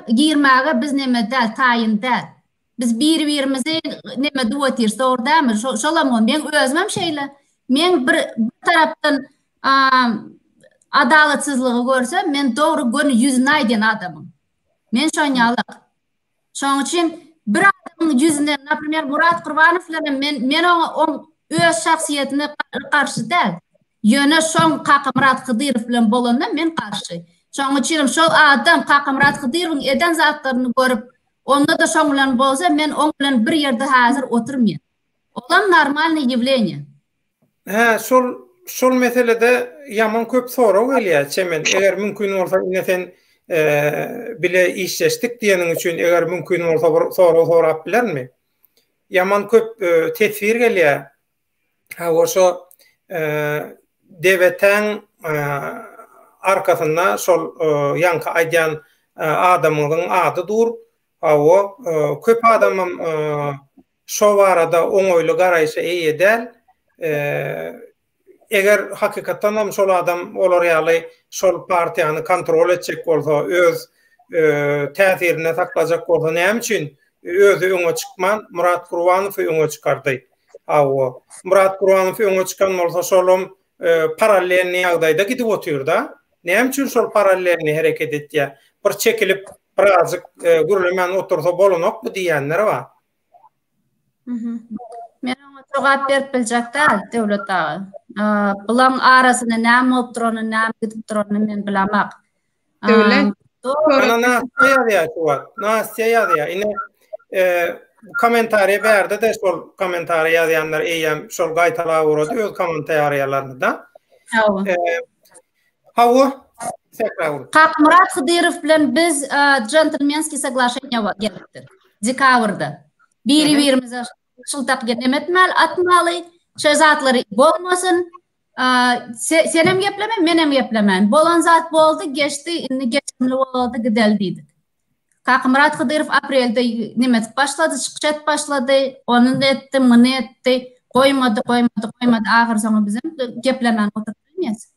girmäge biz näme däl, taýyn däl. Biz bir-birimizi neme duwatirse ordamı. Şolam men özmem şeýle. Men bir tarapdan adalatsızlygy görsem, men dogry göni ýüzüne aýdan adamım. Men şoňalyk. Şoň üçin bir adamın ýüzüne, naprimер, Murat Gurbanow bilen men oň öz şahsiýetine garşy däl. Ýöne şoň Kaka Murat Hydyrow bilen bolanda men garşy. Şoň üçin şol adam Kaka Murat Hydyrowyň eden zatlaryny görüp, onda da şoň bilen bolsa, men oň bilen bir ýerde hazır oturmaýan. Olam normalny ýewlenie. Şol meselede yaman köp sorag gelýär çemen. Eger mümkin bolsa ineten bile işleştik diýeniň üçin eger mümkin bolsa bir sorap bilermi? Yaman köp tesir gelýär. Oşo devletin arkasında şol yankı aýdan adamyň ady dur. O köp adamym şo barada oňoýly garaýşy eýedel. Eger hakykatdan hem şol adam olar ýaly şol partiýany kontrol etjek bolsa, öz täsirini saklajak bolsa, näme üçin özü öňe çykman Murat Gurbanow öňe çykardy. Murat Gurbanow öňe çykan bolsa şolum paralelni ýagdaýda gidip otur da. Näme üçin şol paralelni hereket etýär? Bir çekilip birazcık gürlemen otursa bolanok bu diýenler bar. Men ona jogap berip biljek däl, Döwlet ağa. Bulan arasynda näme bolup durany, näme gidip durany men bilemek. Döwlet. Nasya ýazýar. Ine komentariýa berdi de şol komentariýa ýazýanlar eýem şol gaýtala urady öz komentariýalaryny da. Kaka Murat Hydyrow bilen biz džentlmenski соглашение gelipdir. Dekabrda. Bir-birimize şyltap genemetmel atmaly, şo zatlary bolmasyn. Sen hem gepleme, men hem geplemän. Bolan zat boldy, geçdi, indi geçimli boldy, gidel diýdik. Kaka Murat Hydyrow aprelde nimet başlady, çykşat başlady, onu etdi, mını etdi, koymady, ahir soňra bizim geplemän oturýarmyz.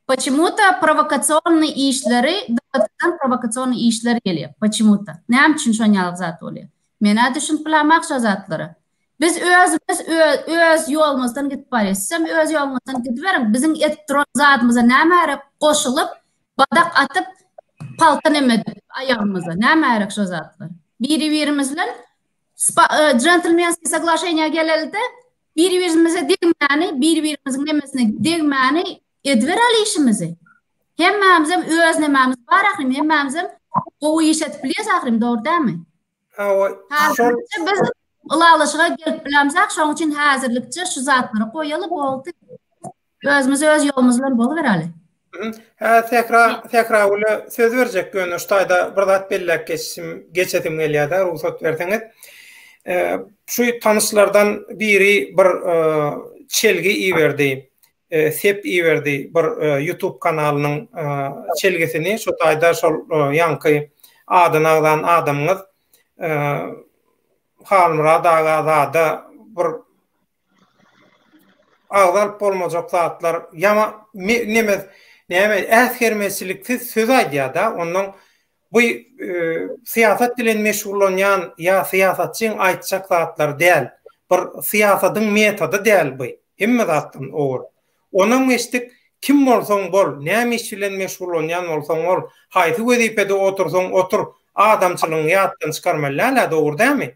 Почему-то провокационные işleri, devletten провокационные işler geliyor. Почему-то. Näme üçin şoňalyk zat bolýar? Mena düşünüp bilemek şo zatları. Biz öz ýolumyzdan gidip barýarsam, öz ýolumyzdan gidip berim. Biziň etdiren zatymyza näme goşulyp, badak atyp, paltan emedip aýagymyza. Näme şo zatlar? Bir-birimiz bilen džentlmenski соглашение gelelde, bir-birimize degmäni, bir-birimiziň nemesine degmäni edberali işimizi. Hemmamizem öz nememiz bar ahrim, hemmamizem o iş etip bilýäs ahrim, dogry dämi? Biz ulalaşyga gelip bilemzak, şoň üçin häzirlikçe şu zatlary goýaly boldy. Özümüz öz ýolumyz bilen boluberali. Tekrar uly söz berjek gönüş taýda bir zat bellek geçetim gelýär, ruhsat berseňiz. Şu tanışlardan biri bir çelgi iýerdi. Sep iýerdi bir YouTube kanalynyň çelgesini, şu taýda şol ýanky adynyň adamyňyz Halmurad Agada bir agdalyp bolmajak zatlar ýama näme äsgermesiliksiz söz aýdýar da, onuň bu siýasat bilen meşgullanýan ýa siýasatçyň aýtjak zatlar däl, bir siýasatyň metody däl bu. Hemme zatdan owur. Onuň meşdik kim bolsaň bol, näme iş bilen meşgullanýan bolsaň bol, haýsy wezipede otursaň otur, adamçylygyň ýatdan çykarmalar, dogry dämi?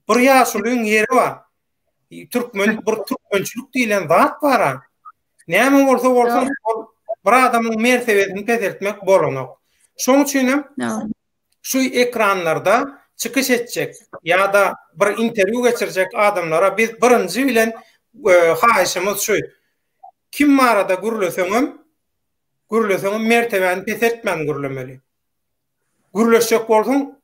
Bir ýaşulyň ýeri bar. Türkmençilik diýilen zat bar. Näme bolsa bolsa bir adamyň mertebesini petertmek bolanok. Şoň üçin şu ekranlarda çykyş etjek ýa-da bir interwiu geçirjek adamlara biz birinji bilen haýyşymyz şu. Kim marada gürleseňim mertebeni petertmän gürlemeli. Gürleşjek bolsaň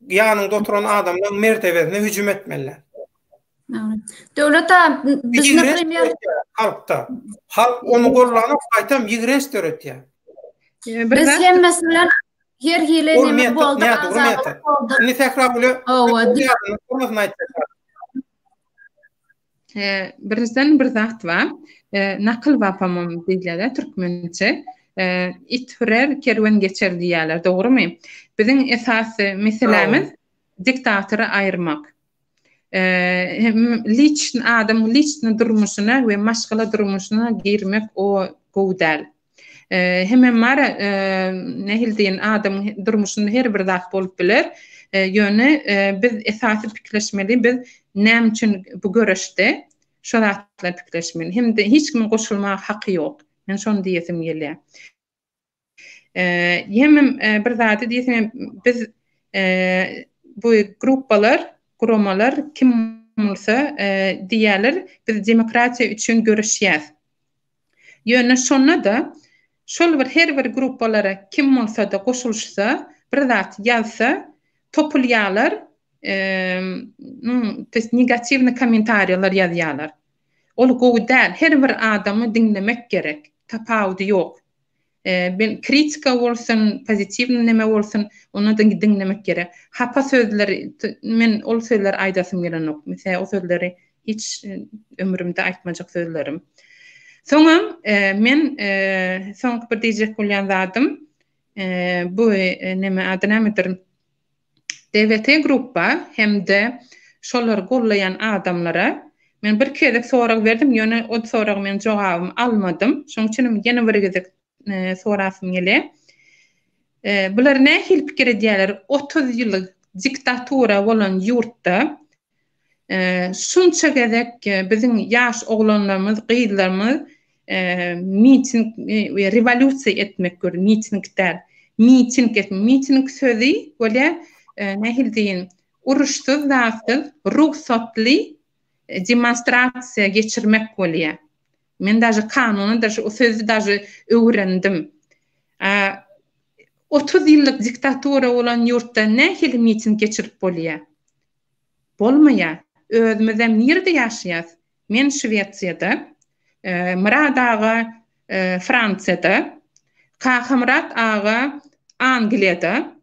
ýanynda oturan adamlaryň mertebesine hüjüm etmeliler. Döwlet biz naprimер halk onu gollanyp gaýtam ýigreş töretýär. Biz hem mesela her hile neme boldy, ne tekrar uly. Birinizden bir zat var. Nakıl wapamam diýilýär türkmençe. İtfirer kerwen geçer diýerler, dogrymy? Biziň esasy meselemiz diktatory aýyrmak. hem adam liçni durmuşuna ve maşgala durmuşuna girmek o gowdal. Hemen mara nehildiğin adam durmuşunda her bir zat bolup biler. Yöne biz esasy pikleşmeli, biz näme üçin bu görüşde şu zatlar pikleşmeli. Hem de hiç kimin goşulmaga haqqy yok. Men şonu diýesim gelýär. Hemen bir zat diýesim biz bu grupmalar kim bolsa diýerler biz demokratiýa üçin görüşýär. Yöne şonna da şol bir her bir gruppalara kim bolsa da goşulşsa, bir zat ýazsa, topulýarlar, negativni kommentarýalar ýazýarlar. Ol gowdal, her bir adamy dinlemek gerek. Tapawdy ýok. Ben kritika bolsun, pozitivni neme bolsun, onu da dinlemek gerek. Hapa sözleri, men ol sözler aýdasym gelenok. Mesela o sözleri hiç ömrümde aýtmajak sözlerim. Soňa men soňky bir diýjek bolýan zatym bu neme adynamydyr? DVT gruppa hem de şolar gollayan adamlara men bir kere sorak verdim, ýöne o sorak men jogabymy almadym. Şoň üçin ýene bir gezek sorasym gele. Bular nähil pikir edýärler? 30 ýyllyk diktatura bolan ýurtda şunça gezek biziň ýaş oglanlarymyz, gyzlarymyz miting we revolýusiýa etmek gör, miting sözü bolýar. Nähil diýin, uruşsuz, zasyz, ruhsatly demonstrasiýa geçirmek bolýar. Men daşy kanuny daşy o sözü daşy öwrendim. 30 ýyllyk diktatura bolan ýurtda nähil miting geçirip bolýar? Bolmaýar. Özümizde nerede ýaşaýas? Men Şwetsiýada, Murad aga Fransiýada, Kahmrat aga Angliýada,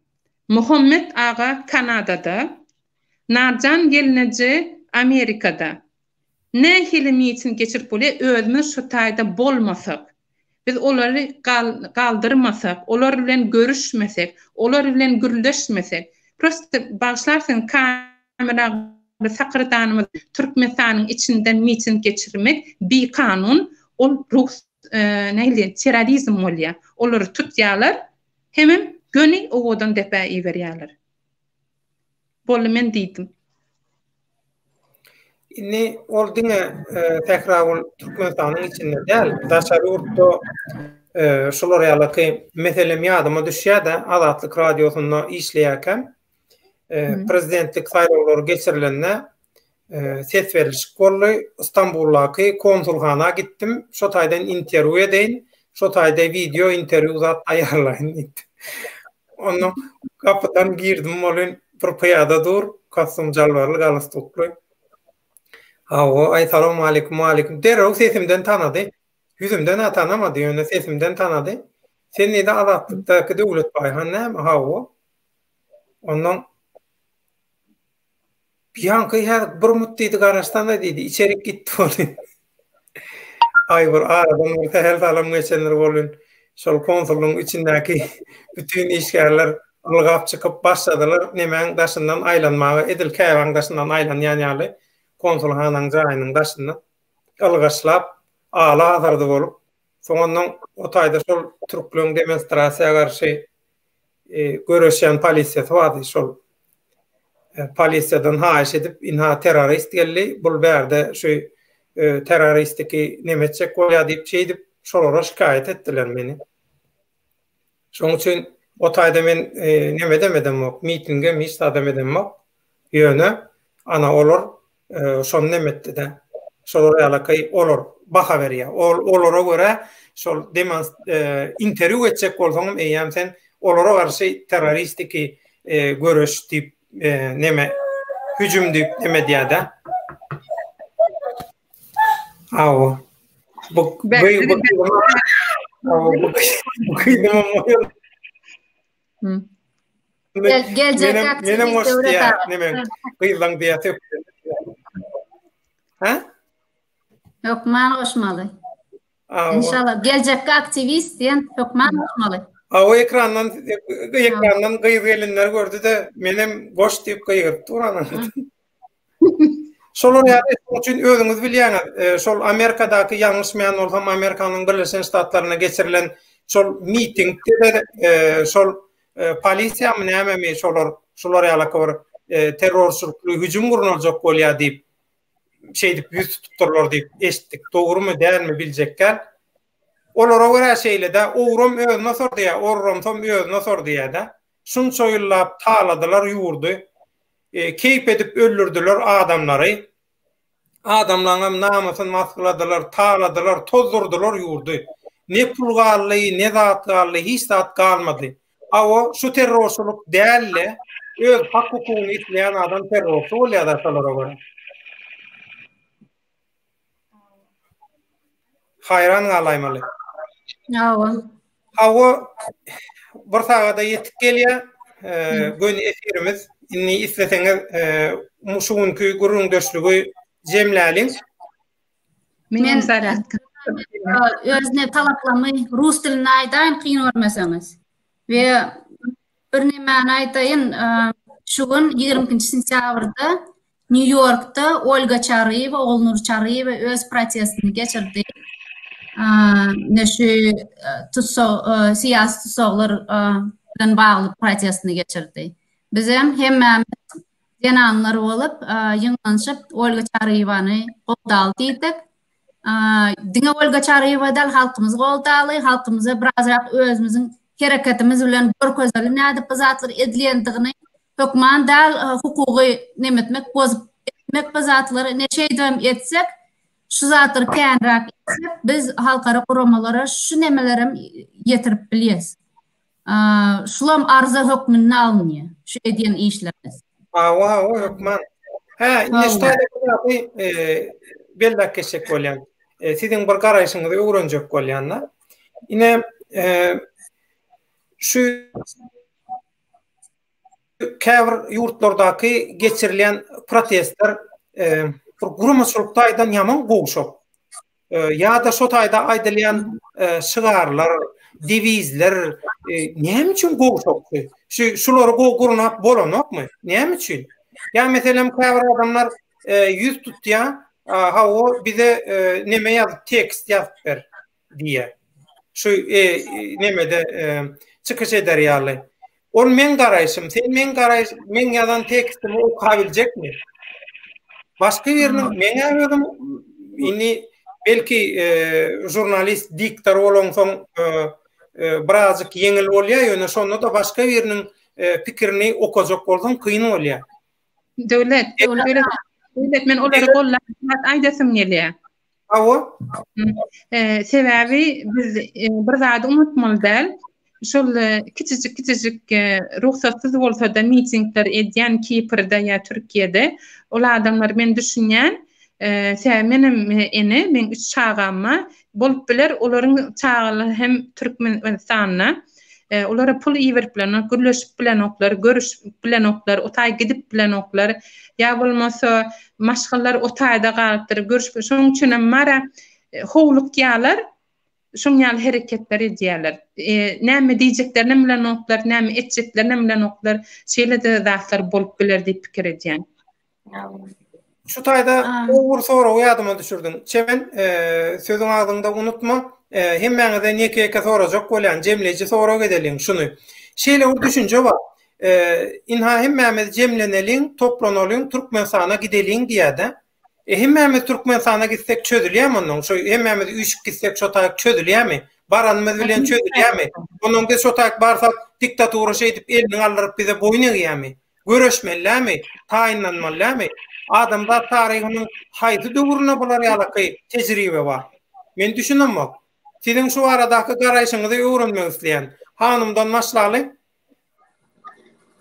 Muhammed aga Kanadada, Narjan Gelneci Amerikada. Nähili miting geçirip bolýar? Özümüz şu taýda bolmasak, biz olary galdyrmasak, olar bilen görüşmesek, olar bilen gürleşmesek, prosta başlarsyň kamera Sakırdanımız Türkmenistan'ın içinden miting geçirmek bir kanun, ol ruh terörizm olýar. Olary tutýarlar, hemen göni owadan depa iberýärler. Bolu men diýdim. Inni ol diňe tekrar Türkmenistan'ın içinde däl, daşary urtda şolar ýalyky meselem ýadyma düşýär da Azatlyk radiosunda işleýärken prezidentlik saýlawlary geçirilende ses berişik boldy. İstanbul'daki konsulxana gittim. Şo taýdan interwiew edeýin. Şo taýda video interwiew zat aýarlaýyn. Onu kapydan girdim, bolyn bir pyýada dur, kasym jalbarly galstukly. Assalamu alaykum, alaykum. Derrew sesimden tanady. Yüzümden tanamady, ýöne sesimden tanady. Sen näde Azatlıkdaky döwlet baýhan näme? Ondan Bianca her bir mutlu garaştan da dedi, içerik gitti bolun. Ay bir aradan bir tehel salam geçenler bolun. Şol konsulun içindeki bütün işgärler ılgap çıkıp başladılar. Nemen daşından aylanmağa, Edil Käwan daşından aylanýanýaly konsulxanaň jaýynyň daşından ılgaşlap ala azardy bolup, soňandan o taýda şol türkleň demonstrasiýaga garşy görüşýän polisiýa bardy. Şol polisiýadan haýyş edip inha terrorist geldi. Bul berde şu terroristiki nemetçek bolýar diýip çeýdip şolara şikayet etdiler meni. Şoň üçin o taýda men neme demedem ok, mitinge hiç demedem ok. Ýöne ana olar şonu nemetdi de. Şolara ýalyky olar baha berýär. Olara görä şol interwiew etjek bolsaňam eýem sen olara garşy terroristiki görüş diýip neme hücum diýip neme diýär-de. Bu Gelecek aktivite Hökman hoşmaly. İnşallah gelecek aktivist diyen hökman hoşmaly. O ekrandan gyýyp gelenler gördü de menem goş diýip gyýyp duran. Şolar ýa-da üçin özüňiz bilýäňiz, şol Amerikadaky ýalňyşmaýan bolsam Amerikanyň Birleşen Ştatlaryna geçirilen şol mitingde şol polisiýa näme şolar ýaly terrorçulukly hüjüm gurulajak bolýar diýip şeýdip ýüz tutupdylar diýip eşitdik. Dogrymy dälmi biljekler. Olara görä şeýle-de ogrum özüne sordy, orrum tom özüne sordy-da. Şunça ýyllap taladylar ýurdy. Keyp edip öldürdüler adamları. Adamlaryň namasyny maskuladylar, taladylar, tozdurdular ýurdy. Ne pul gally, ne zat gally, hiç zat galmady. Awa şu terrorçuluk dälle, öz hak hukukyny isleýän adam terrorçu bolýar şolara görä. Hayran galaymaly. Awa bir sagada ýetip gelýär. Gün efirimiz inni isleseňiz muşuňky gurulňdaşlygy jemläliň. Men zarat. Özüne talaplamy rus dilini aýdaýyn kyn görmeseňiz. We bir näme aýtaýyn, şu gün 20 sentýabrda New Yorkda Olga Charyeva, Olnur Charyeva öz protestini geçirdi. Neşe siyasi tutsaklar bilen bagly protestini geçirdi. Bizim hemmemiz jananlar bolup ýyňlanşyp Olga Charyevany gowdaly diýdik. Diňe Olga Charyeva dal halkymyz gowdaly, halkymyza birazrak özümiziň hereketimiz bilen görkezeli nädip bizatlar edilendigini hökman dal hukuky nemetmek bozup etmek bizatlary neçeýdem etsek şu zatlar kenrak etsek biz halkara guramalara şu nemelerim yetirip bilýäs. Şulam arza hökmüni alınýar. Şu edýän işlerimiz. Wa hökman. Indi şeýle bellek geçek bolýan. Siziň bir garaýşyňyzy öwrenjek bolýanlar. Ine şu käbir ýurtlardaky geçirilen protestler guramaçylykda aýdan ýaman gowşap. Ya da şo taýda aýdylýan şygarlar, devizler näme üçin gowşapdy? Şulary gowgurunap bolanokmy? Näme üçin? Ya meselem käbir adamlar ýüz tutýar, o bize näme ýazyp tekst ýazyp ber diýe. Şu nemede çıkış eder ýaly. Ol men garaýşym, sen men garaýşym, men ýazan tekstimi okabiljekmi? Başka ýeriniň men ýazydym, inni belki jurnalist, diktor bolansoň birazcık yeňil bolýar, ýöne şonda da başka ýeriniň pikirini okajak bolsam kyn bolýar. Döwlet men olary gollaýan aýdasym gelýär. Awa? Sebebi biz bir zady unutmaly däl. Şol kiçijik ruhsatsyz bolsa da mitingler edýän Kiprda ýa Türkiýede ol adamlar men düşünýän menim men 3 çağamma bolup biler olaryň çağaly hem Türkmenistanyna olara pul iýerip bilen, gürleşip bilen oklar, görüşip bilen oklar, otay gidip bilen oklar, ýa bolmasa maşgallar otayda galypdyr, görüşip şoň üçin mara howluk ýalar, şoň ýaly hereketler edýärler. Näme diýjeklerini bilen oklar, näme etjeklerini bilen oklar, şeýle-de zatlar bolup biler diýip pikir edýän. Şu taýda owur soraw ýadyma düşürdüm. Çemen sözüň agdynda unutma. Hemmeňize näke sorajak bolýan jemleji soraw edeliň şunu. Şeýle bir düşünje bar. Inha hemmemiz jemleneliň, toplanelyň, Türkmenistana gideliň diýär-de. Hemmemiz Türkmenistana gitsek çözülýärmi onuň? Şu hemmemiz üýşüp gitsek şo taýak çözülýärmi? Baranymyz bilen çözülýärmi? Onuň da şo taýak barsak diktatura şeýdip elini aldyryp bize boyun eýärmi? Göreşmelärmi? Taýinlanmalärmi? Adamlar taryhynyň haýdy döwrüne bular ýaly tejribe bar. Men düşünemok. Siziň şu aradaky garaýşyňyzy öwrenmek isleýän hanymdan başlaly.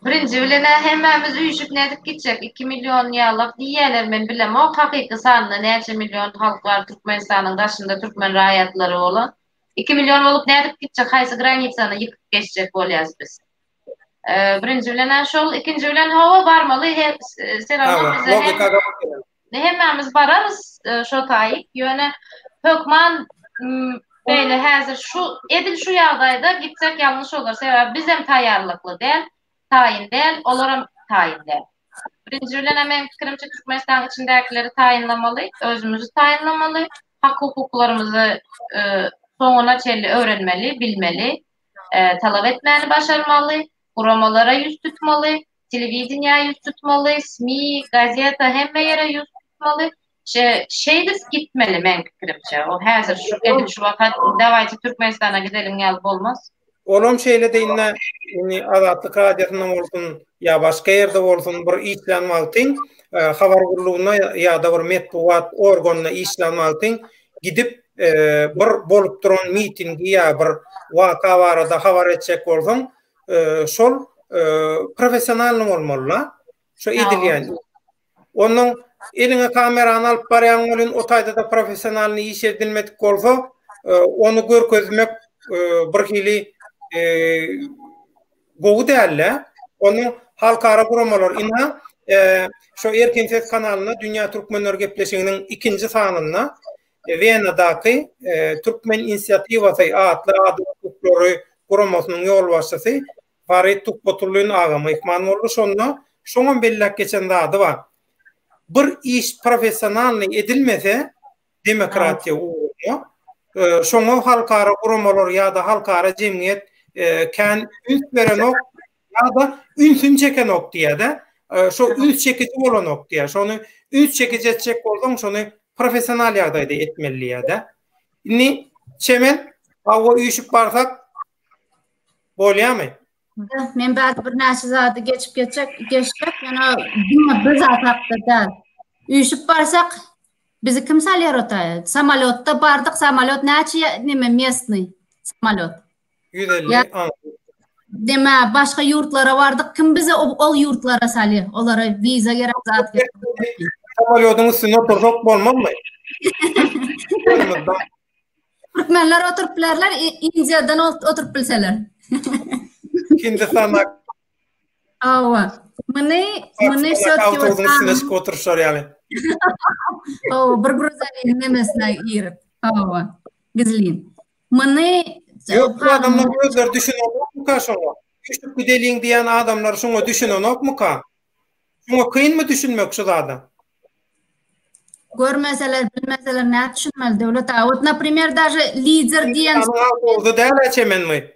Birinji bilen hemmemiz üýşüp nädip gitjek 2 milyon ýalyk diýerler men bilemok. Hakyky sanyny näçe milyon halk bar Türkmenistanyň daşynda türkmen raýatlary bolan. 2 milyon bolup nädip gitjek, haýsy granitsany ýykyp geçjek bolýarys biz. Birinji bilen şol, ikinji bilen hawa barmaly hemmemiz bararys şo taýyp. Ýöne hökman beýle häzir şu ýagdaýda gitsek ýalňyş bolar. Sebäbi biz hem taýýarlykly däl, taýin däl, olaram taýin däl. Birinci hemen fikrimce Türkmenistan içindekileri tayinlamalı, özümüzü tayinlamalı, hak hukuklarımızı sonuna çelli öğrenmeli, bilmeli, talep etmeni başarmalı, kuramalara yüz tutmalı, televizyona yüz tutmalı, SMI, gazete hemme yere yüz tutmalı. Şeyde gitmeli men fikrimce. O hazır şu vakit davaycı Türkmenistan'a gidelim gelip olmaz. Olum şeyle de yine Azatlyk radyosundan bolsun ya başka yerde bolsun bir işlenmaktin habar guruluğuna ya da bir metbuat organına işlenmaktin gidip bir bolup duran mitingi ya bir vaka barada habar etjek bolsun şol professional bolmaly. Şo edilýän. Onun eline kamerany alıp barýan bolun o taýda da professionalny iş edilmedik bolsa onu görkezmek bir hili gowy dälle. Onu halkara guramalar ina şu Erkin Ses kanalyna Dünya Türkmenler Gepleşiginiň 2-nji sanyna Vienadaky Türkmen inisiativasy adly adamlary guramasynyň ýol başçysy Farid Tukbatullyň agamy ihman boldy. Şoňa bellek geçen zady bar. Bir iş professionalny edilmese demokratiýa uğruna şoňa halkara guramalar ya da halkara jemgyýet kän üns berenok ya da ünsün çekenok diýär-de. Şo üns çekici bolanok diýär. Şonu üns çekici etjek bolsaň şonu professional ýagdaýda etmeli ýa-da. Indi çemen awa üýşüp barsak bolýarmy? Men bäzi bir näçe zady geçip ýana bir zat hakda üýşüp barsak bizi kim salýar ota? Samolyotda bardyk, samolyot näçe nime местный samolyot. 150 Deme başka yurtlara vardık. Kim bize ol yurtlara salıyor? Olara viza gerek zat gerek. Samolyotun üstüne oturup bolmazmı? Türkmenler oturup bilerler, India'dan oturup bilseler. Hindistan'a Ava. Mene söt ki oturuşlar yani. Bir Gruzaniya nemesine girip. Ava. Gizlin. Mene yok bu adamlar özler düşünenok mu ka şoňa? Küçük güdeliň diýen adamlar şoňa düşünenok mu ka? Şoňa kıyın mı düşünmek şu zada? Görmeseler, bilmeseler ne düşünmeli devlet? Вот, например, даже lider diýen oldu däl çemenmi?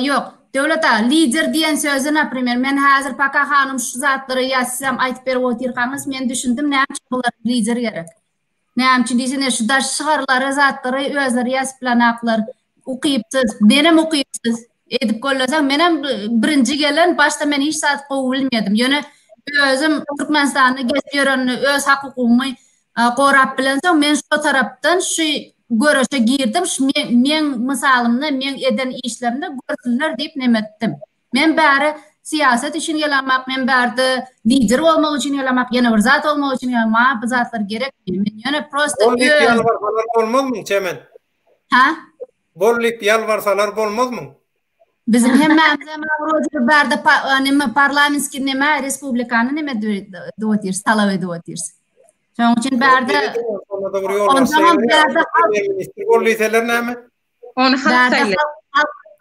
Yok. Devlet lider diýen sözü, например, men hazır Paka hanım şu zatlary ýatsam aýtyp berip oturýarsyňyz, men düşündim näçe bular lider gerek. Näçe diýsene şu daş şygarlary zatlary özleri ýasyplanaklar. Okuyupsuz, benim okuyupsuz edip kollasak, menem birinci gelen başta men hiç saat qow bilmedim. Ýöne özüm Türkmenistany gezip ýörenni öz hak hukumy gorap bilensoň men şu tarapdan şu görüşe girdim. Men misalymda men eden işlerimde görsünler diýip nemetdim. Men bäri siýaset üçin gelamak, men bärde lider bolmak üçin gelamak, ýene bir zat bolmak üçin gelamak, bu zatlar gerek. Men ýöne prosta olmazmy çemen? Ha? Bollip yalvarsalar bolmazmy? Bizim hemmemize mağrur bärde parlamentski neme, respublikany neme doýtyrs, talap edýärs. Şoň üçin bärde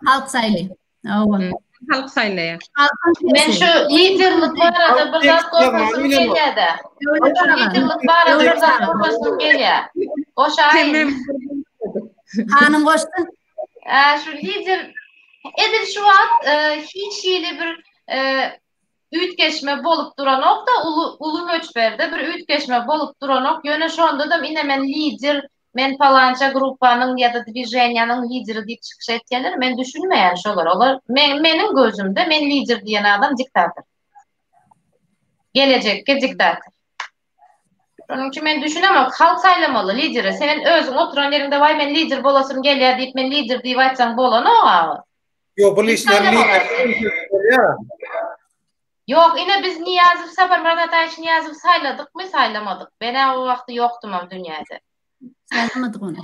halk saýly. Halk saýlaýar. Men şu liderlik barada bir zat gorpasyň gelýär-de. Liderlik barada bir zat gorpasyň gelýär. O şaýyn. Hanım goşdun? Şu lider edil şu wagt hiç ýyly bir ütgeşme bolup duranok da ulu möçberde bir ütgeşme bolup duranok ýöne şonda da ine men lider, men palança grupanyň ýa-da diwizioniýanyň lideri diýip çykyş etýänler, men düşünmeýän şolar. Olar meniň gözümde men lider diýen adam diktator. Gelecekke diktator. Şonuň üçin men düşünemem, halk saýlamaly lideri. Sen özüň oturan ýerinde "Vay men lider bolasym gelýär" diýip men lider diýip aýtsaň bolany. Yok bu işler lider. Yok, ine biz Niyazov Saparmurat Ataýew Niyazov saýladykmy, saýlamadyk. Ben o wagty ýokdum am dünýäde. Saýlamadyk onu.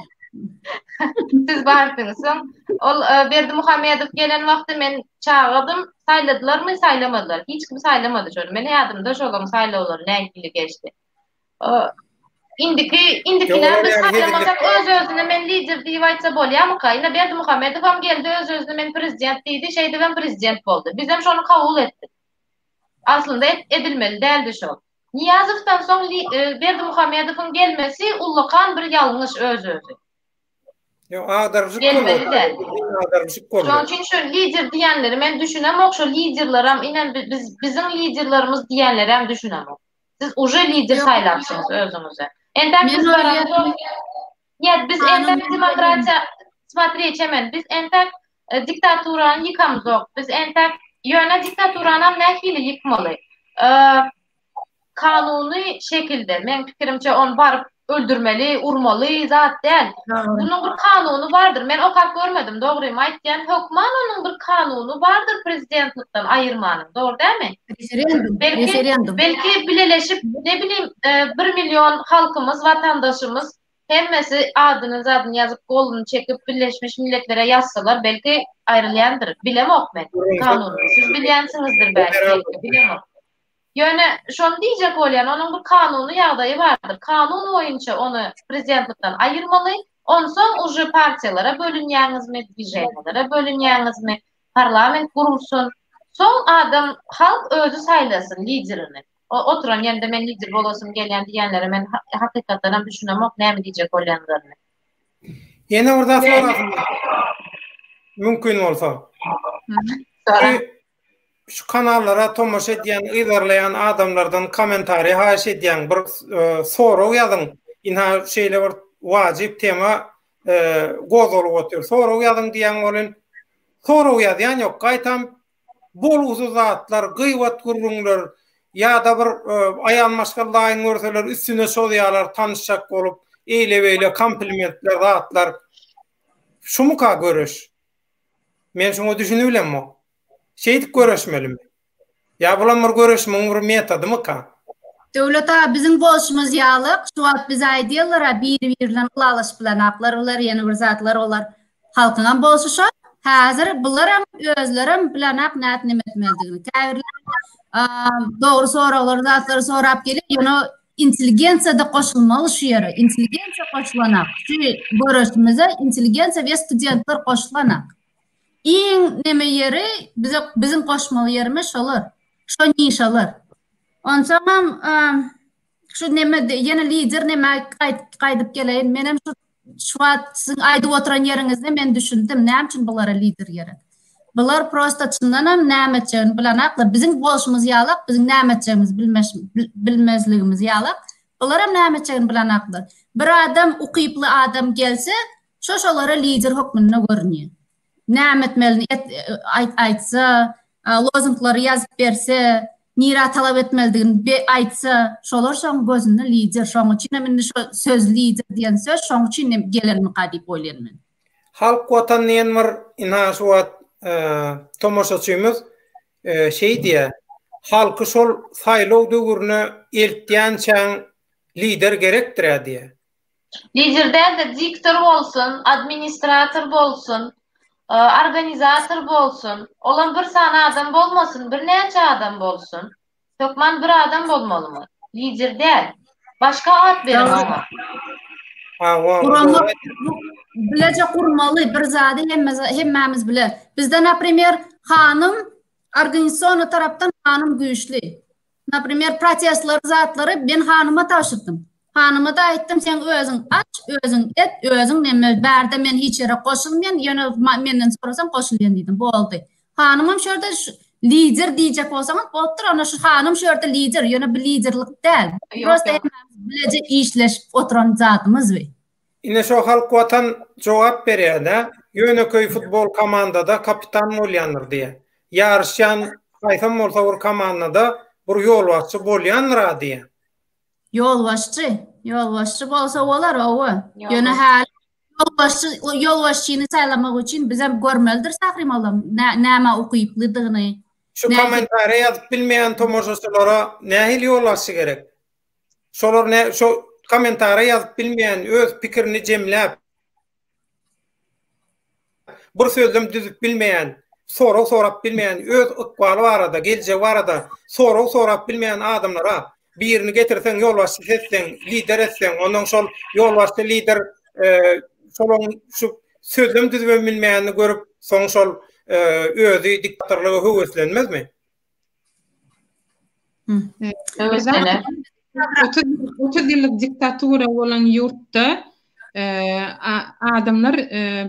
Siz bardyňyz. Ol Berdi Muhammedow gelen wagty men çağırdım, saýladylarmy, saýlamadylar. Hiç kim saýlamady şonu. Men ýadymda şolam saýlawlar näkili geçdi. Indikine biz saýlamasak öz-özüne men lider diýip aýtsa bolýarmy ka? Ine Berdi Muhammedow ham geldi öz-özüne men prezident diýdi, şeýde ben prezident boldy. Biz hem şonu kabul etdik. aslında edilmeli däldi şol. Niyazovdan soň Berdimuhamedow'un gelmesi ullakan bir ýalňyş öz-özü. Yo adarjyk Gelmeli de. Adarjyk Şoň bolmaly. üçin şu lider diýenleri men düşünem, şo liderleram inen bizim liderlerimiz diýenleri hem düşünem. Siz uje lider saýlapsyňyz özüňize. Entek biz baramy. Ya biz entek demokratiya смотрите men biz entek diktaturany yıkamzok. Biz entek ýöne diktaturany nähili yıkmaly. Kanuny şekilde men pikirimçe on barıp öldürmeli, urmaly zat däl. Bunun bir kanuny bardyr. Men okap görmedim, dogrymy aýtýan. Hökman onun bir kanuny bardyr prezidentlikden aýyrmanyň. Dogry dälmi? Referendum. Belki bileleşip ne bileyim 1 milyon halkymız, vatandaşymız hemmesi adyny zadyny ýazyp golunu çekip Birleşmiş Milletlere ýazsalar belki aýrylýandyr. Bilemok men kanuny. Siz bilýänsiňizdir belki, bilemok. Ýöne şonu diýjek bolýan, onuň bir kanuny ýagdaýy bardyr. Kanun boýunça onu prezidentlikden aýyrmaly, onsoň uje partiýalara bölünýäňizmi, diýjenlere bölünýäňizmi, parlament gurulsun. Soň adam halk özü saýlasyn liderini. Oturan ýerde men lider bolasym gelýän diýenlere men hakykatdan düşünemok näme diýjek bolýanlaryny. Ýene orada sorasym. Mümkin bolsa. Şu kanallara tomoş edýän, ýyzarlaýan adamlardan kommentary haýyş edýän bir soraw ýazyň. Inha şeýle bir wajyp tema gozulup otur. Soraw ýazyň diýen bolan soraw ýazýan ýok. Gaýtam boluzy zatlar, gıýbat gurrunlar ýa-da bir aýanmaşgallaýyň görseler üstüne soýýarlar, tanışjak bolup, eýle-beýle komplimentler, zatlar. Şumuka görüş. Men şunu düşünülemmi? Şeydik görüşmelimi. Ya bulamur görüşmenin bir metodymy ka? Döwleta bizim bolşumuz ýalyk, şu wagt biz aýdýarlar, bir-birinden ulalyş bilen aklar, ýene bir zatlar olar halkyňa bolşuşar. Häzir bular hem özlerim bilen ak näet nimetmezdigini. Täbirler dogry sorawlar, zatlar sorap gelip, ýöne intelligensiýada goşulmaly şu ýere. Intelligensiýa goşulanak. Şu görüşmemize intelligensiýa we studentler goşulanak. İň neme ýeri bizim goşmaly ýerimiz şolar. Şo nişalar. Onsoň şu neme ýene lider neme gaýdyp geleýin. Men hem şu wagt siz aýdyp oturan ýeriňizde men düşündim. Näme üçin bulara lider gerek? Bular prosta çyndan hem näme üçin bilenaklar. Bizim bolşumuz ýalyk, bizim näme üçin bilmezligimiz ýalyk. Bular hem näme üçin bilenaklar. Bir adam ukyply adam gelse, şolara lider hukmyna görünýär. Näme etmelini aýtsa, lozunglary ýazyp berse, nira talap etmezdigini aýtsa, şolar şoň gözünde lider, şoň üçin men şu söz lider diýen söz şoň üçin gelenmi gadyp bolýarmyn. Halk watan ýenmer inha şu tomoşaçymyz şey diýär. Halky şol saýlaw döwrüne eltýän çäň lider gerekdir diýär. Liderden de diktor bolsun, administrator bolsun, organizator bolsun, olan bir sana adam bolmasın, bir näçe adam bolsun. Tökman bir adam bolmalymy? Lider däl. Başka ad berin ona. Bilece kurmalı bir zade hemmemiz biler. Bizde naprimер hanım organizasyonu taraftan hanım güçlü. Naprimер protestler zatları ben hanıma taşıdım. Hanıma da aýtdym sen özüň aç, özüň et, özüň neme berde men hiç ýere goşulmaýan, ýöne menden sorasan goşulýan diýdim. Boldy. Hanymam şurada lider diýjek bolsaňyz, bolupdyr ana şu hanım şurada lider, ýöne bir liderlik däl. Prosta hemmemiz bilece işleşip oturan zatymyz we. Ine şu halk watan jogap berýär-de, Ýöneköy futbol komandada kapitan bolýandyr diýe. Ýarşan gaýsam bolsa bir komandada bir ýolbaşçy bolýandyr diýe. Ýolbaşçy bolsa bolar owa. Ýöne hal ýolbaşçyny saýlamak üçin biz hem görmelidir Sahrim alam näme ukyplydygyny. Şu kommentary ýazyp bilmeýän tomoşaçylara nähil ýolbaşçy gerek? Şolar ne şu kommentary ýazyp bilmeýän öz pikirini jemläp bir sözüm düzüp bilmeýän, sorap bilmeýän, öz ykbaly barada, geljek barada sorap bilmeýän adamlara birini getirsen ýolbaşçy etsen, lider etsen, onuň şol ýolbaşçy lider şolun şu sözüm düzüp bilmeýänini görüp soň şol özü diktatorlygy höweslenmezmi? Öwretdiler. 30 yıllık diktatura olan yurtda adamlar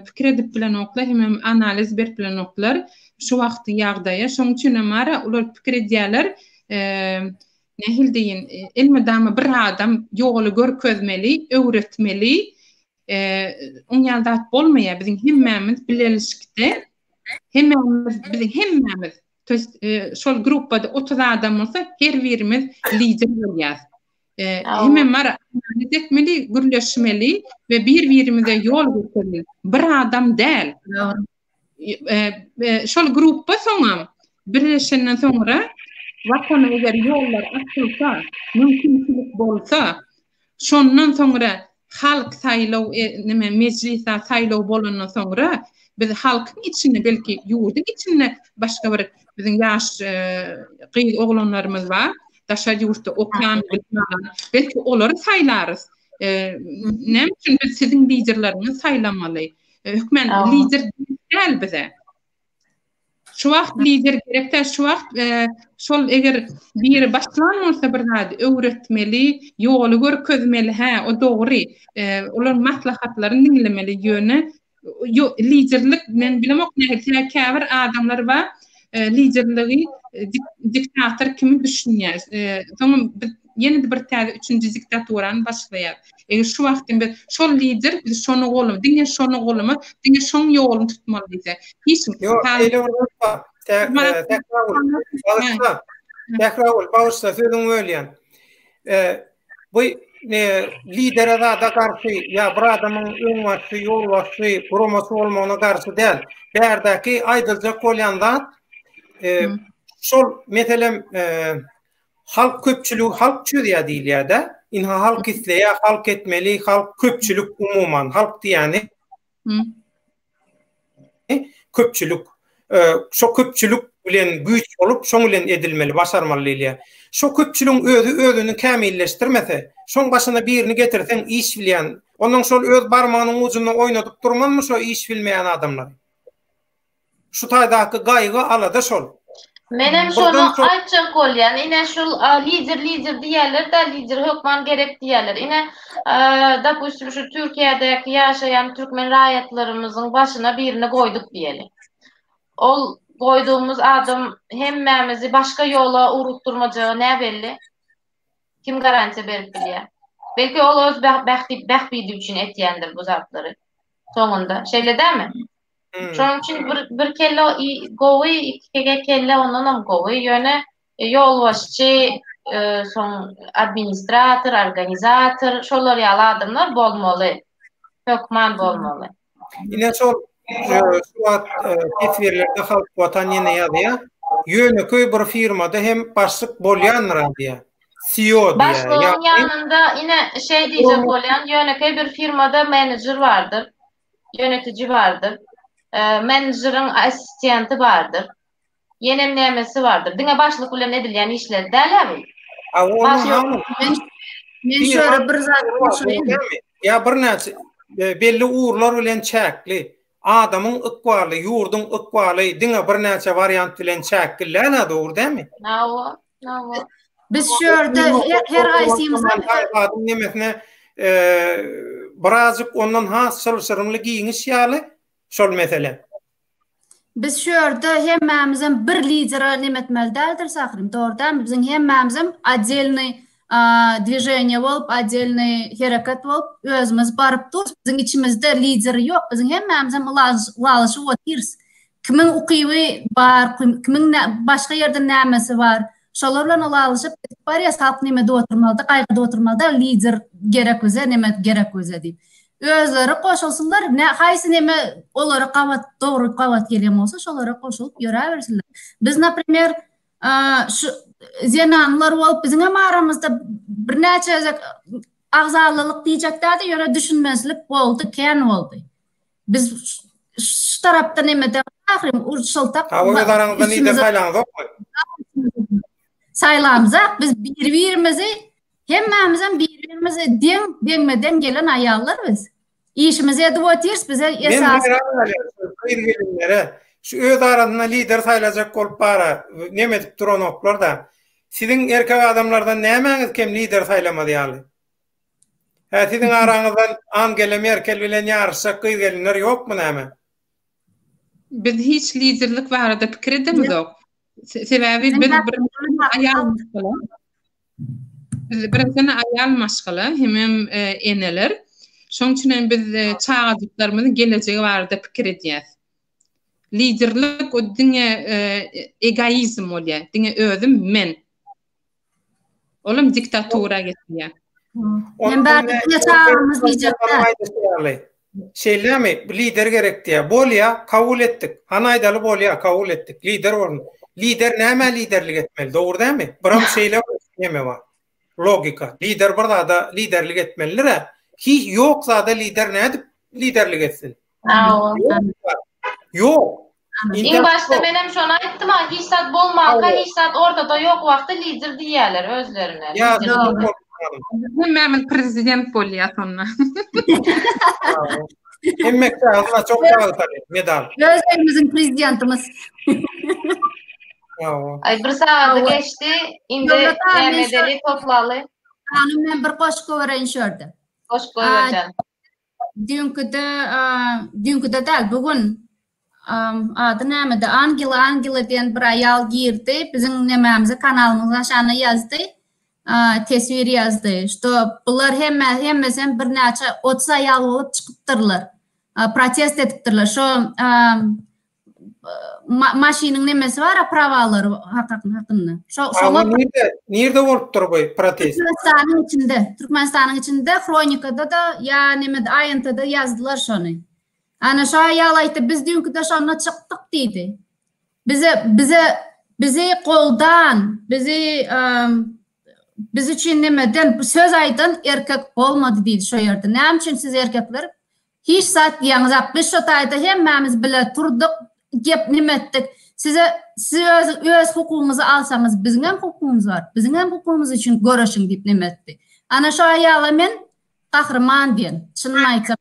pikir edip bilen oklar, hem analiz berip bilen oklar şu wagty ýagdaýa. Şoň üçin mara ular pikir edýärler, nähil diýin, ilmi bir adam ýoly görkezmeli, öwretmeli, oň ýaldat bolmaýar. Biziň hemmämiz bilelikde, hemmämiz şol gruppada 30 adam bolsa her birimiz lider bolýar. Hemen mara analiz etmeli, gürleşmeli ve birbirimize yol göstermeli. Bir adam değil. Şol gruppa soňam birleşenden soňra wakona eger yollar açylsa, mümkinçilik bolsa, şondan soňra halk saýlaw, neme meclisa saýlaw bolandan soňra biz halkyň içinde, belki ýurdun içinde başga bir biziň ýaş gyýy oglanlarymız bar. Daşa ýurtda okyan bilmän, belki olary saýlarys. Näme üçin biz siziň liderleriňiz saýlamaly? Hökmen lider däl bize. Şu wagt lider gerekde, şu wagt şol eger bir başlan bolsa bir zady öwretmeli, ýoly görkezmeli, o dogry. Olar maslahatlaryny dinlemeli ýöne. Liderlik men bilemok nähili käbir adamlar bar. Liderliği diktatör kimi düşünýär. Soňra ýene bir täze 3-nji diktaturany başlaýar. Eger şu wagtyn biz şol lider, biz şonu golymy, diňe şonu golymy, diňe şoň ýoluny tutmaly diýse. Hiç tekrar bağışla sözün ölýän. Bu lidere da karşı ya bir adamın öňbaşy, ýolbaşy, promosu bolmagyna karşı däl. Bärdäki aýdylja bolýanda şol meselem halk köpçülük, halk çöýýär diýilýär-de. Inha halk isleýär, halk etmeli, halk köpçülük umuman, halk diýeni köpçülük. Şo köpçülük bilen güýç bolup, şoň bilen edilmeli, başarmaly diýilýär. Şo köpçülüň özüni kämilleşdirmese, şoň başyna birini getirsen iş bilýän, ondan şol öz barmagynyň ucuna oynadyp durmanmy şo iş bilmeýän adamlar? Şu taýdaky gaýgy alada şol. Menem şonu aýtjak bolýan, ine şol lider diýerler da, lider hökman gerek diýerler. Ine dapustum şu Türkiýedäki ýaşaýan türkmen raýatlarymyzyň başyna birini goýdyk diýeli. Ol goýduğumuz adam hemmämizi başga ýola urutturmajagy ne belli? Kim garantiýa berip bilýär? Belki ol öz bähbidi üçin etýändir bu zatlary. Soňunda şeýle dämi? Şoň üçin bir kelle gowy, iki kelle ondan gowy ýöne ýolbaşçy, soň administrator, organizator, şolar ýaly adamlar bolmaly. Hökman bolmaly. Ine şol şu etwerlerde halk watan ýene ýadyýar. Ýöneköý bir firmada hem başlyk bolýanlar diýär. CEO diýär. Başlygyň ýanynda ine diýjek bolýan, ýöneköý bir firmada menejer bardyr, yönetici bardyr. Menajeriň assistenti bardyr. Ýene nämesi bardyr. Diňe başlyk bilen edilýän işler däl-mi? Men şöyle bir zat goşaýyn. Ya bir näçe belli uğurlar bilen çäkli. Adamyň ykbaly, ýurdun ykbaly, diňe bir näçe variant bilen çäkilläne dogry dämi? Nawa. Biz şu ýerde her gaýsymyzdan nemesine birazcık ondan hasıl-sırımly giýiniş ýaly şol mesele. Biz şu ýerde hemmämizden bir lider nemetmeli däldir sahrym. Dogry, biziň hemmämizden отдельный движение bolup, отдельный hereket bolup, özümüz baryp durýar. Biziň içimizde lider ýok. Biziň hemmämizden ulaşyp otyrs. Kimiň ukyby bar, kimiň başga ýerde nämesi bar. Şolar bilen ulaşyp barýa halk nemede oturmaly, gaýgyda oturmaly, lider gerek öze, nemet gerek öze diýip. Özleri koşulsunlar, haýsy neme olary dogry gawat gelýän bolsa, şolara koşulyp ýöräbersinler. Biz, naprimер, şu zenanlar bolup, biziň aramyzda bir näçe agzalylyk diýjekler de ýöne düşünmezlik boldy, kän boldy. Biz şu tarapda nemede ahrym urşultak. Hawa daraňyzda lider saýlanýar. Saýlamzak, biz bir-birimizi hemmämizden bir-birimize deňmeden gelen aýallar biz. İşimizi edip otyrs, bize esas. Şu öz arasynda lider saýlajak bolup bara, neme edip duran oklar da, Sizin erkek adamlardan nämeňiz kim lider saýlamady ýaly? Sizin araňyzdan Angela Merkel bilen ýarşak gyzgelinler ýokmu näme? Biz hiç liderlik barada pikir edemizok. Sebebi biz birazdan ayal maşgala hemem eneler. Şoň üçin biz çağadyklarymyzy geleceği barada pikir edýäs. Liderlik o diňe egoizm bolýar, diňe özüm men. Olam diktatura getýär. Men bäde çağımız liderler. Şeylemi lider gerek diye bolya kabul ettik. Hanaydalı bolya kabul ettik. Lider olun. Lider näme liderlik etmeli? Doğru değil mi? Biram şeyler näme var? Logika. Lider burada da liderlik etmelidir. Hiç yoksa da lider nädip liderlik etsin? Yok. İn başta benim şonu aýtdym, hiç zat bolmaga, hiç zat ortada yok wagtda lider diýerler özlerine. Ya, Memel prezident bolýar sonra. Emmekde ağzına çok dağıtar medal. Özlerimizin prezidentimiz. Ay bir saat geçti. Indi Mehmeteli toplaly. Hanım men bir goşky berýän şördi. Goşky berýän. Dünküde däl bugün adı näme? Angela diýen bir aýal girdi. Biziň nämämize kanalymyza şana yazdy. Tesvir yazdı. Što bular hemmesen bir näçe 30 aýal bolup çykypdyrlar. Protest etipdirler. Şo maşiniň nemesi var, prawalary hakynda. Şo Nerede bolupdyr bu protest? Türkmenistanyň içinde Kronikada da ya nemede aýyntada yazdylar şonu. Ana şo aýal aýtdy, biz dünküde şona çykdyk diýdi. Bizi goldan, biz üçin nemeden söz aýdan erkek bolmady diýdi şo ýerde. Näme üçin siz erkekler hiç zat diýäňiz, biz şo taýda hemmemiz bile turdyk, gep nimetdik. Siz öz hukukumuzu alsaňyz, biziň hem hukukumuz var. Biziň hem hukukumuz üçin göreşiň diýip nimetdi. Ana şo aýala men gahrman diýen. Çynny aýtsam,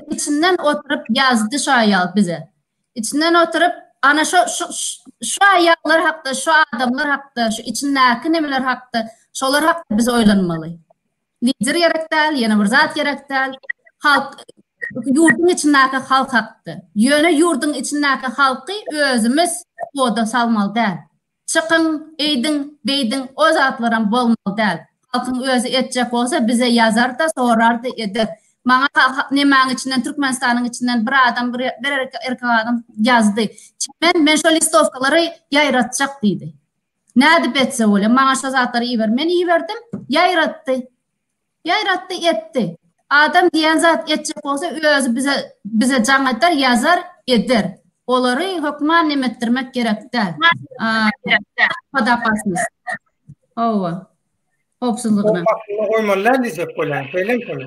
içinden oturup yazdı şo aýal bize. İçinden oturup ana şu aýallar hakda, şu adamlar hakda, şu içindäki nemeler hakda, şolar hakda biz oýlanmaly. Lider gerek däl, ýene bir zat gerek däl. Halk yurdun içindäki halk hakda. Ýöne yurdun içindäki halky özümüz oda salmaly däl. Çykyn, eýdiň, beýdiň o zatlaram bolmaly däl. Halkyň özü etjek bolsa bize yazar da sorar da eder. Maňa nemäň içinden Türkmenistanyň içinden bir adam bir erkek adam yazdy. Men şo listovkalary ýaýratjak diýdi. Nädip etse bolýar? Maňa şo zatlary iýber. Men iýberdim, ýaýratdy etdi. Adam diýen zat etjek bolsa özü bize jaň eder, yazar eder. Olary hökman nimetdirmek gerek däl. Padapasmys. Owa. Hopsuzlygyna. Goýmalar diýip bolýar. Söýlen şonu.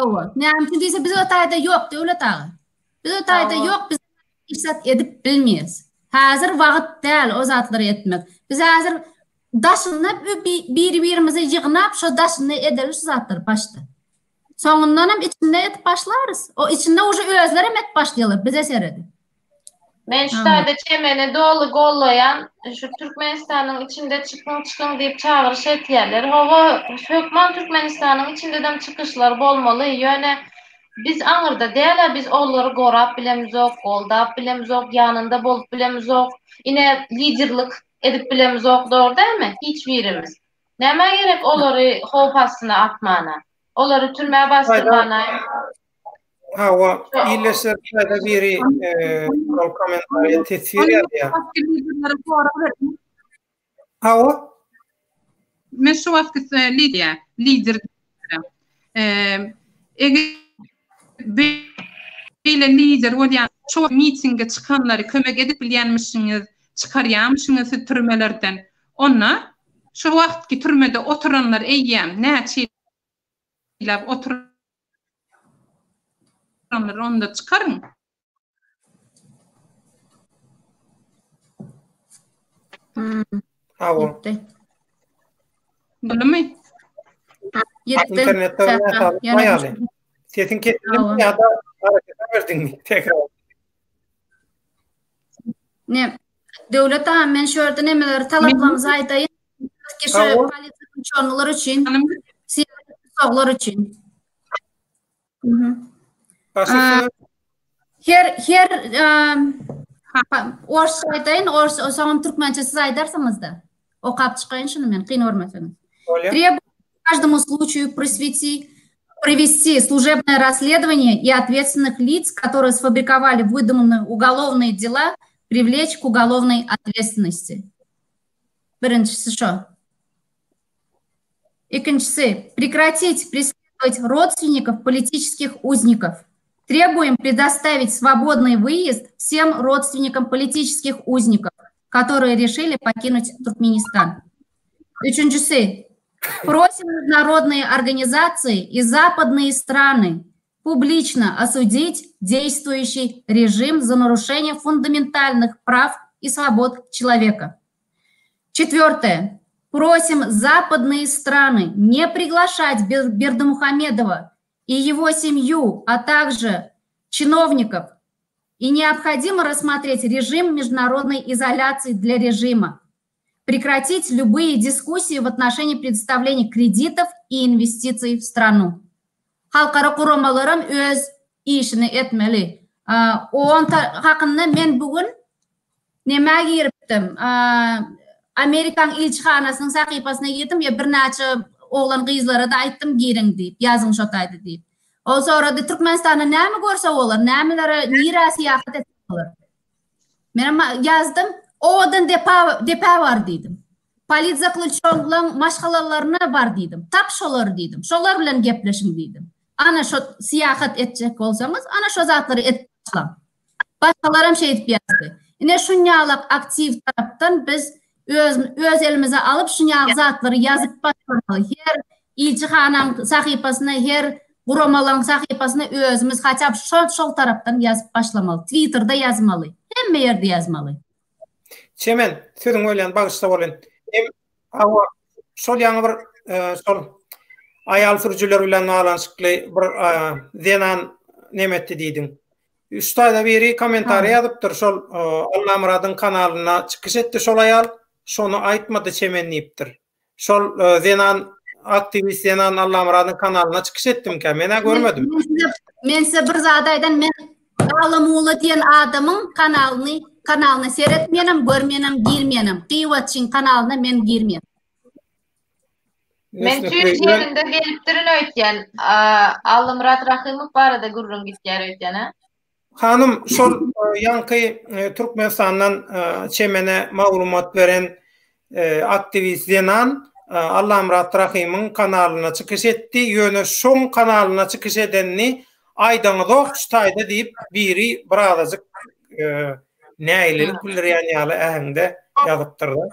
Owa. Näme üçin diýse biz o taýda ýok döwlet ağa. Biz o taýda ýok, biz işsat edip bilmeýiz. Häzir wagt däl o zatlary etmek. Biz häzir daşynyp bir-birimizi ýygnap şo daşyny ederiz zatlar başda. Soňundan hem içinde etip başlarız. O içinde uje özleri hem et başlayalar. Bize seredi. Men şu taýda çemeni dolu gollayan şu Türkmenistanyň içinde çıkın diýip çağırış etýärler. Hawa hökman Türkmenistanyň içinde çıkışlar bolmaly. Ýöne biz aňyrda däle biz onları gorap bilemizok, goldap bilemizok, ýanynda bolup bilemizok, ine liderlik edip bilemizok, doğru dälmi? Hiç birimiz. Näme gerek olary howp astyna atmana? Olary türmäge bastyrmana? Hawa illeser da biri komentarya tesir edýär. Hawa Men şu wagt lider beýle lider bolýan şu mitinge çykanlary kömek edip bilýänmişiňiz, çykarýanmışyňyz türmelerden. Onna şu wagtki türmede oturanlar eýýäm, näçe ýyl oturanlar onda çıkarın. Hawa. Bolmy? İnternette ýaly. Sesin ketdimi ya da harekete berdiňmi? Tekrar. Ne? Döwlet men şörde nemeleri talaplarymyzy aýtaýyn. şu politsiya uçanlar için, siyasi tutsaklar için. Her Orus aytayın, Orus soňam türkmençe siz aydarsanız da. Okap çıkayın şunu men, kıyın ormasanız. Требуем каждому случаю провести служебное расследование и ответственных лиц, которые сфабриковали выдуманные уголовные дела, привлечь к уголовной ответственности. Биринчisi şu. İkincisi, прекратить преследовать родственников политических узников. Требуем предоставить свободный выезд всем родственникам политических узников, которые решили покинуть Туркменистан. Üçüncüsü, просим международные организации и западные страны публично осудить действующий режим за нарушение фундаментальных прав и свобод человека. Четвертое. Просим западные страны не приглашать Бердымухамедова и его семью, а также чиновников. И необходимо рассмотреть режим международной изоляции для режима. Прекратить любые дискуссии в отношении предоставления кредитов и инвестиций в страну. Halkara kuramalarım öz işini etmeli. Onun hakkında men bugün neme giriptim. Amerikan ilçihanasının sahifasına girdim ya bir neçe oğlan kızlara da aytdım girin deyip yazın şotaydı deyip. O sonra da Türkmenistan'da ne mi görse olur, nemelere nira siyahat etseler. Ben yazdım, odan depa var dedim. Polit zaklıçoğlan maşgalalarına var dedim. Tap şolar dedim. Şolar bilen gepleşin dedim. Ana şu siyahat edecek olsanız, ana şu zatları et başlam. Başkalarım şey etip yazdı. Yine şunyalak aktif taraftan biz öz elimize alıp şunyalak zatları yazıp başlamalı. Her ilçihanam sahifasına, her Guromalan sahifasına özümüz haçap şol taraftan yazıp başlamalı. Twitter'da yazmalı. Hem yerde yazmalı. Çemen, sözün öyle bağışta olun. Sol yanı bir sol ayal sürücüler bilen alansıklı bir zenan nemetti deydin. Üstayda biri komentarı yazıptır. Sol Allah Murad'ın kanalına çıkış etti sol ayal. Şonu aytmadı çemenleyiptir. Sol zenan aktivist zenan Allah Murad'ın kanalına çıkış ettim ki mena görmedim. Men size bir zadaydan men Alamuğla diyen adamın kanalını seyretmeyenim, görmeyenim, girmeyenim. Kıyvatçın kanalına men girmeyenim. Men Türkiye'de gelip durun ötken. Allah Murat Rahimov barada gurrun gitker ötken. Hanım sol yankı Türkmenistan'dan çemene malumat veren aktivist zenan Allah Murat Rahim'in kanalına çıkış etti. Yönü son kanalına çıkış edenini aydanı da tutaydı deyip biri birazcık neylilik bilir yani yalı ehinde yazıptırdı.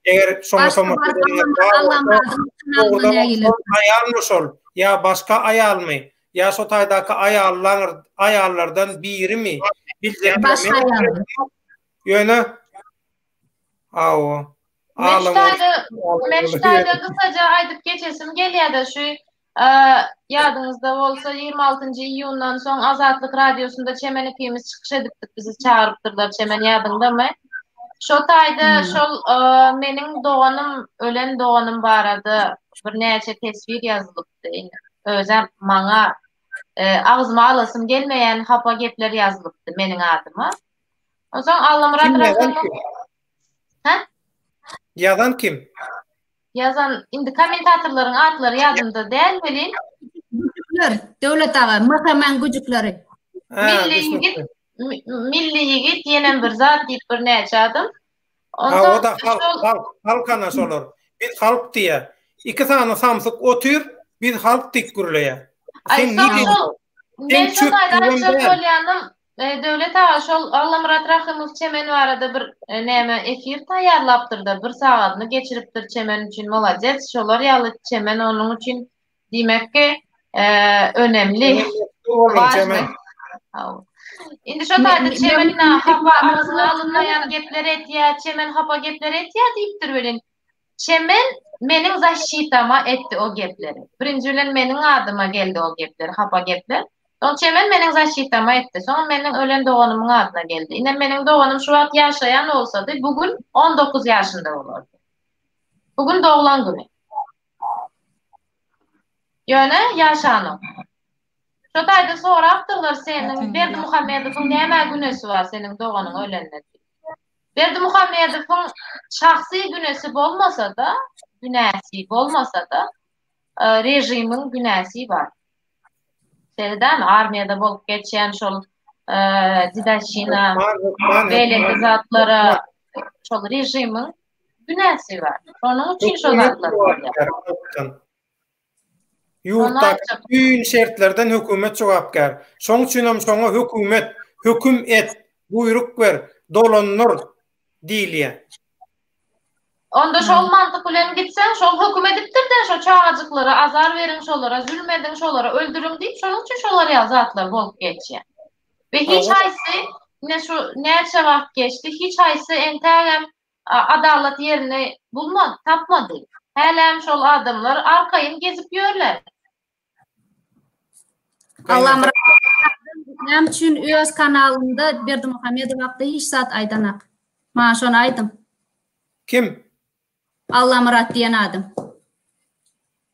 Eğer sonu ayal mı sol ya başka ayal mı ya sotaydaki ayallardan biri mi başka ayal yönü avu Meştayda kısaca aydıp geçesim geliyor da şu yadınızda olsa 26. iyundan son Azatlık Radyosu'nda Çemen ikimiz çıkış ediptik bizi çağırıptırlar Çemen yadında mı? Şotayda şol menin doğanım, ölen doğanım baradı bir neçe tesvir yazılıptı. Özem mana ağzıma alasım gelmeyen hapa gepler yazılıptı menin adıma. O zaman Allah Murat Rahimov yazan kim? Yazan indi kommentatorların adları yadımda değil bilin. Gücükler, devlet ağa, makaman gücükleri. Milli yigit yenen bir zat deyip bir neçe adım. O da halk anası olur. Biz halk diye. İki tane samsık otur, biz halk dik gürleye. Ben şu aydan çok olyanım. Devlet ağa şol Allah Murat Rahimov Çemen arada bir neme efir tayarlaptırdı. Bir saatini geçiriptir Çemen için molacet. Şolar yalı Çemen onun için demek ki önemli. Başlı. Indi şu tayda Çemen'in hapa ağzına alınmayan gepleri etiya, Çemen hapa gepleri etiya deyiptir böyle. Çemen menin zaşitama etti o gepleri. Birinci ölen menin adıma geldi o gepleri, hapa gepler. Son Çemen menin zaşitama etti. Sonra menin ölen doğanımın adına geldi. Yine menin doğanım şu an yaşayan olsaydı bugün 19 yaşında olurdu. Bugün doğulan günü. Yöne yaşanım. Şu dayda soraptırlar senin Berdi Muhammedov'un näme günesi var senin doğanın ölenine. Berdi Muhammedov'un şahsi günesi bolmasa da, günesi bolmasa da rejimin günesi var. Seriden armiyada bolup geçen şol Didaşina belli zatlara şol rejimin günesi var. Onun için şol zatlar var. Yurtdaki bütün şertlerden hükümet cevapkar. Şoň üçin hem şoňa hükümet hüküm et, buyruk ver, dolanır diýilýär. Onda şol mantyk bilen gitsen, şol hüküm edipdir-de şo çağajyklary azar verin şolara, zulmedin şolara, öldürün diýip şonuň üçin şolar ýazatlar bolup geçýär. Ve hiç haýsy näçe wagt geçdi, hiç haýsy entägem adalet yerini bulmady, tapmady. Hälem şol adamlar arkaýyn gezip ýörler. Allah'ım rahmet üçün öz kanalında Berdi Muhammedov haqqında hiç saat aydanak. Ma şonu aydım. Kim? Allah Murat diyen adam.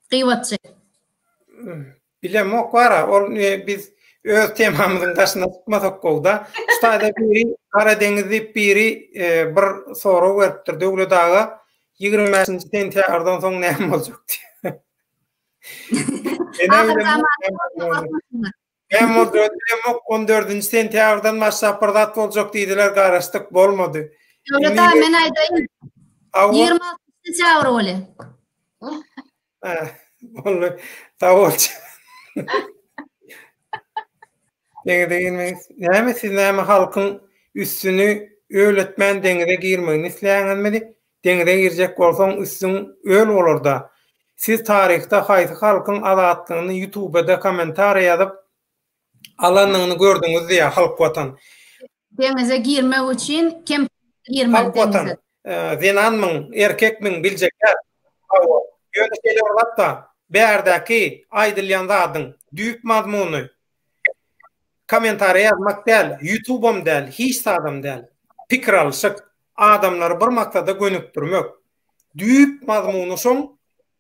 Gıyvatçı. Bilemok var. Biz öz temamızın taşına çıkmasak oldu. Ustada biri Karadenizli biri bir soru veripdirdi. Öyle dağa 20. sentyabrdan soň näme boljak diye. Ben o 14. sentyabrdan maşapardat boljak diýdiler, garaşdyk, bolmady. Öyle da men aýdaýyn. 26 sentyabr bole. Vallahi tavolç. Näme siz näme halkyň üstüni öwletmän deňire girmeň isleýänmedi? Deňire girjek bolsaň üstüň öl bolarda. Siz tarihte haýsy halkyň azatlygyny YouTube'da komentar ýazyp alanyny gördüňiz diýä halk watan. Deňize girmek üçin kim girmek deňize? Zenanmyň, erkekmiň biljekler. Ýöne şeyler bolapda bärdäki aýdylýan zadyň düýp mazmuny komentar ýazmak däl, YouTube'um däl, hiç sadam däl. Pikir alşyk, adamlar bir maksada gönükdirmek. Düýp mazmuny şoň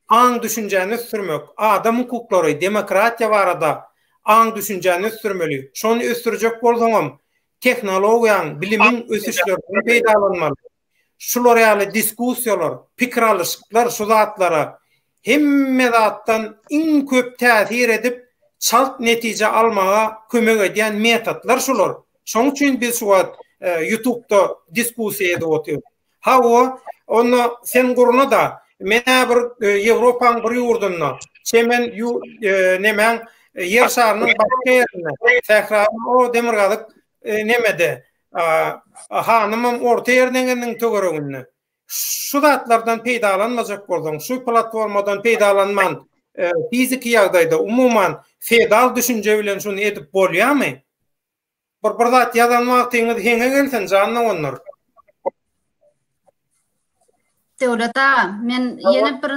aň düşünjäni sürmek, adam hukuklary, demokratiýa barada aň düşünjäni sürmeli. Şonu ösürjek bolsaňam teknologiýaň, bilimiň ösüşlerini peýdalanmaly. Şular ýaly diskussiýalar, pikir alşyklar, şu zatlara hemme zatdan iň köp täsir edip çalt netije almaga kömek edýän metodlar şular. Şoň üçin biz şu YouTube'da diskussiýa edip oturýar. Onu sen guruna da mena bir Ýewropaň bir ýurduna, çemen nemen yer şarynyň başga ýerine, Sähraň o demirgalyk nemede hanymym orta ýerden tögereginde. Şu zatlardan peýdalanmajak bolsaň, şu platformadan peýdalanman fiziki ýagdaýda umuman feodal düşünje bilen şunu edip bolýarmy? Bir zat ýazanmak teňiz heňe gelsen janyň onlar. Devleta, men yeni bir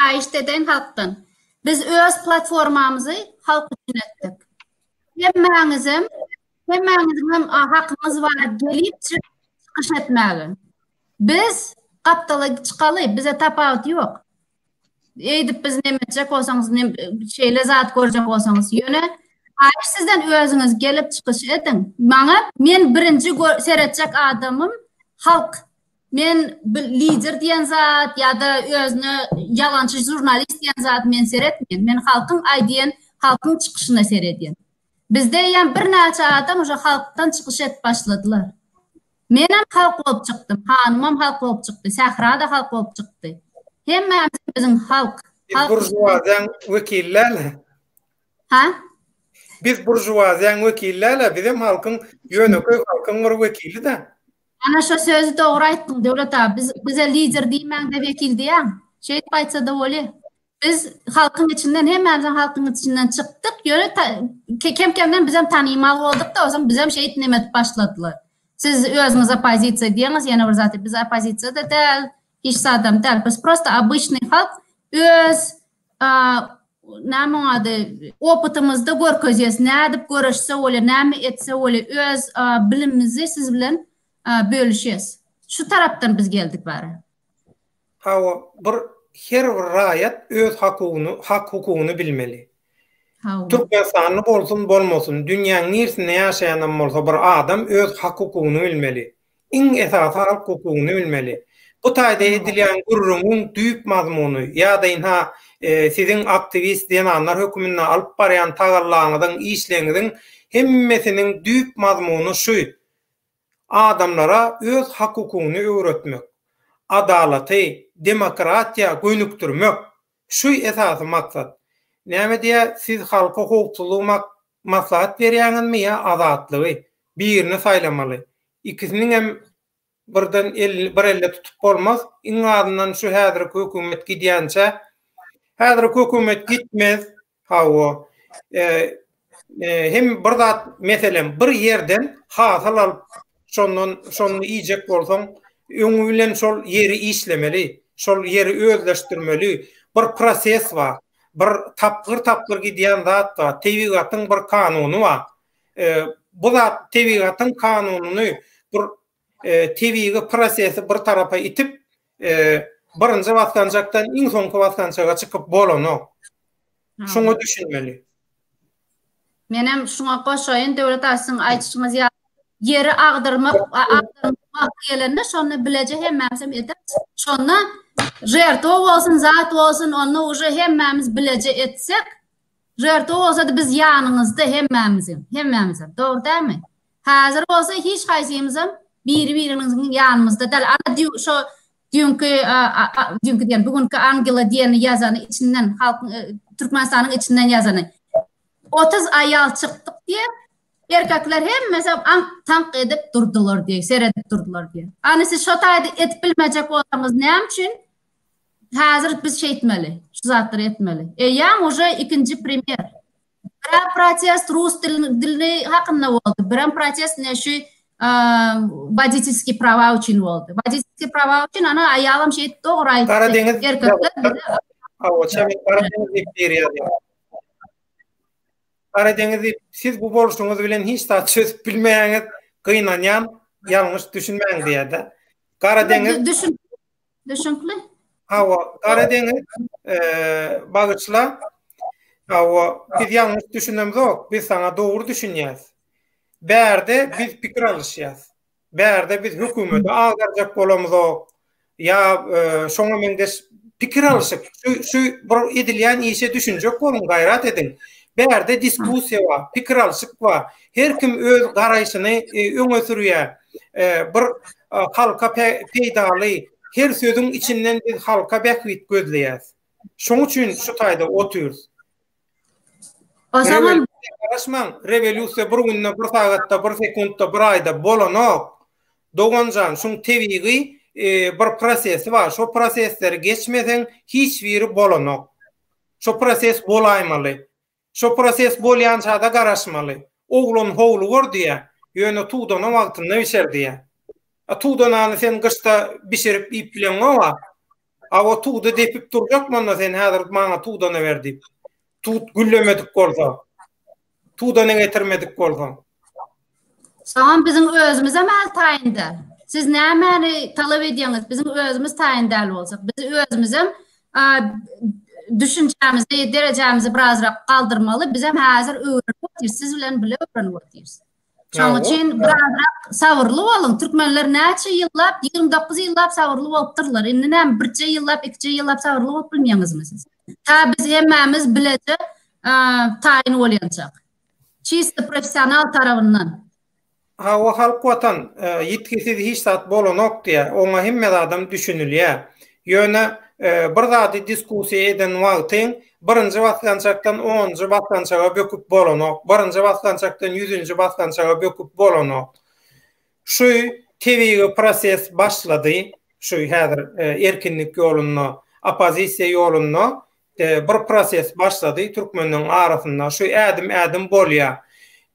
aýşdeden halkdan. Biz öz platformamyzy halk üçin etdik. Hemmäňizim hakkımız var gelip çıkış etmeli. Biz kaptalı çıkalı, bize tapavut yok. Edip biz nemetecek olsanız, şeyle zat görecek olsanız yöne. Hayır sizden özünüz gelip çıkış edin. Men birinci seyredecek adamım halk. Men lider diyen zat ya da özünü yalancı jurnalist diyen zat men seyretmeyin. Men halkın aydiyen, halkın çıkışına seyrediyen. Bizde yani bir neçe adam o halktan çıkış et başladılar. Menem halk olup çıktım, hanımam halk olup çıktı, Sähra da halk olup çıktı. Hemen bizim halk. Burjuwaziýaň wekilleri. Ha? Biz burjuwaziýaň wekilleri, bizim halkyň ýöneköy halkyň bir wekili da. Ana şu sözü doğru aýtdyň Döwlet abi. Bize lider diýmän de wekil diýän. Şeýle aýtsa da boli. Biz halkın içinden hemen halkın içinden çıktık. Yöne kem-kemden bizem tanıymalı olduk da o zaman bizem şey etnemet başladılar. Siz özünüz opozisiya diýeniz, ýene bir zat biz opozisiya da däl, hiç adam däl. Biz prosta обычный halk öz näme ady opytymyzda görkezýäs, nädip görüşse bole, näme etse bole öz bilimimizi siz bilen bölüşýäs. Şu tarapdan biz geldik bari. Hawa bir her bir raýat öz hak hukukunu bilmeli. Türkmenistanly bolsun bolmasyn, dünýäniň nersinde ýaşaýan bolsa bir adam öz hak hukukunu bilmeli. Iň esasy hak hukukunu bilmeli. Bu taýda edilýän gurrunun düýp mazmuny ýa-da sizin aktivist diýenler hökümüne alyp barýan tagallaňyzyň, işleňiziň hemmesiniň düýp mazmuny şu: adamlara öz hak hukukunu öwretmek, adalaty, demokratiýa göňükdirmek. Şu esasy maksat. Näme diýe siz halka hukukçylygy maslahat berýäňizmi ýa azatlygy? Birini saýlamaly. İkisiniň hem bir elle tutup bolmaz. Iň adından şu häzirki hökümet gidýänçe, häzirki hökümet gitmez. Hawa hem bir zat meselen bir ýerden hasal alyp şonu iýjek bolsaň, öňü bilen şol ýeri işlemeli, şol ýeri özleşdirmeli. Bir proses bar. Bir tapgyr gidýän zat da tebigatyň bir kanuny bar. Bu zat tebigatyň kanunyny bir tebigi prosesi bir tarapa itip birinji baskanjakdan iň soňky baskanjaga çykyp bolanok. Şoňa düşünmeli. Menem şoňa goşaýyn, döwlet asyň aýtýyşyňyz ýeri agdyrmak gelende şonu bilece hemmemiz edip şonu jerto bolsun, zat bolsun, onu uje hemmemiz bilece etsek, jerto bolsa da biz ýanyňyzda hemmemiz. Dogry dämi? Häzir bolsa hiç haýsymyzam biri-biriniň ýanymyzda däl. Ana şo dünkü diýen bugünkü Angela diýeni ýazany içinden Türkmenistanyň içinden ýazany 30 aýal çykdyk diýe erkekler hemmesi tank edip durdular diye, seyredip durdular diye. Ani siz şo taýda etip bilmejek bolsaňyz näme üçin? Häzir biz şey etmeli, şu zatları etmeli. Ýa uje ikinji premier. Bir protest rus dilini hakynda boldy. Bir protest ne şu водительский права üçin boldy. Водительский права üçin ana aýalam şey dogry aýtdy. Erkekler Karadeniz'i siz bu boluşuňyz bilen hiç da çözüp bilmeýäňiz gynanýan, ýalňyş düşünmäň diýdi. Karadeniz düşünkli. Hawa Karadeniz bagyçla hawa biz ýalňyş düşünemzok, biz sana dogry düşünýäs. Bärde biz pikir alýas. Bärde biz hökümete agarjak bolamyzok. Ya şoňa mendes pikir alýak. Şu bir edilýän işe düşünjek bolun, gaýrat edin. Bärde diskussiýa bar, pikir alýak bar. Her kim öz garaýşyny öňe sürýär. Bir halka peýdaly, her sözüň içinden biz halka bäkwit gözleýäs. Şoň üçin şu taýda oturýar. O zaman Karışman, revolüsiýa bir günde, bir sagatda, bir sekundda, bir aýda bolanok. Doganjan şoň tebigi bir prosesi bar. Şo prosesleri geçmeden hiç biri bolanok. Şo proses bolaýmaly. Şo proses bolýan çağda garaşmaly. Oglun howlu gör diýe, ýöne tuğdana wagtynda biçer diýe. Tuğdanany sen gışta biçirip ip bilen gowa. O tuğda depip durjakmanda sen häzir maňa tuğdana berdi. Tut güllemedik bolsa. Tuğdana getirmedik bolsa. Saňa bizim özümüze mäl taýynda. Siz näme talap edýäňiz? Bizim özümüz taýyndal bolsak, biz özümizem düşüncemizi, derecemizi birazrak kaldırmalı. Biz hem hazır öğrenip oturuz. Siz bilen bile öğrenip oturuz. Şoň üçin birazrak sabırly bolun. Türkmenler näçe ýyllap, 29 ýyllap sabırly bolupdyrlar. Indi näme birçe ýyllap, ikçe ýyllap sabırly bolup bilmeýäňizmi siz? Ta biz hemmemiz bilece taýin bolýançak. Çisti professional tarabyndan. O halk watan ýetkisiz hiç zat bolanok diýe, oňa hemme adam düşünülýär. Ýöne bir zady diskussiýa eden wagtyň birinji baskançakdan 10-njy baskançaga böküp bolanok, birinji baskançakdan 100-njy baskançaga böküp bolanok. Şu tebigi proses başlady, şu häzir erkinlik ýoluna, opozisiýa ýoluna bir proses başlady türkmeniň arasynda. Şu ädim bolýar.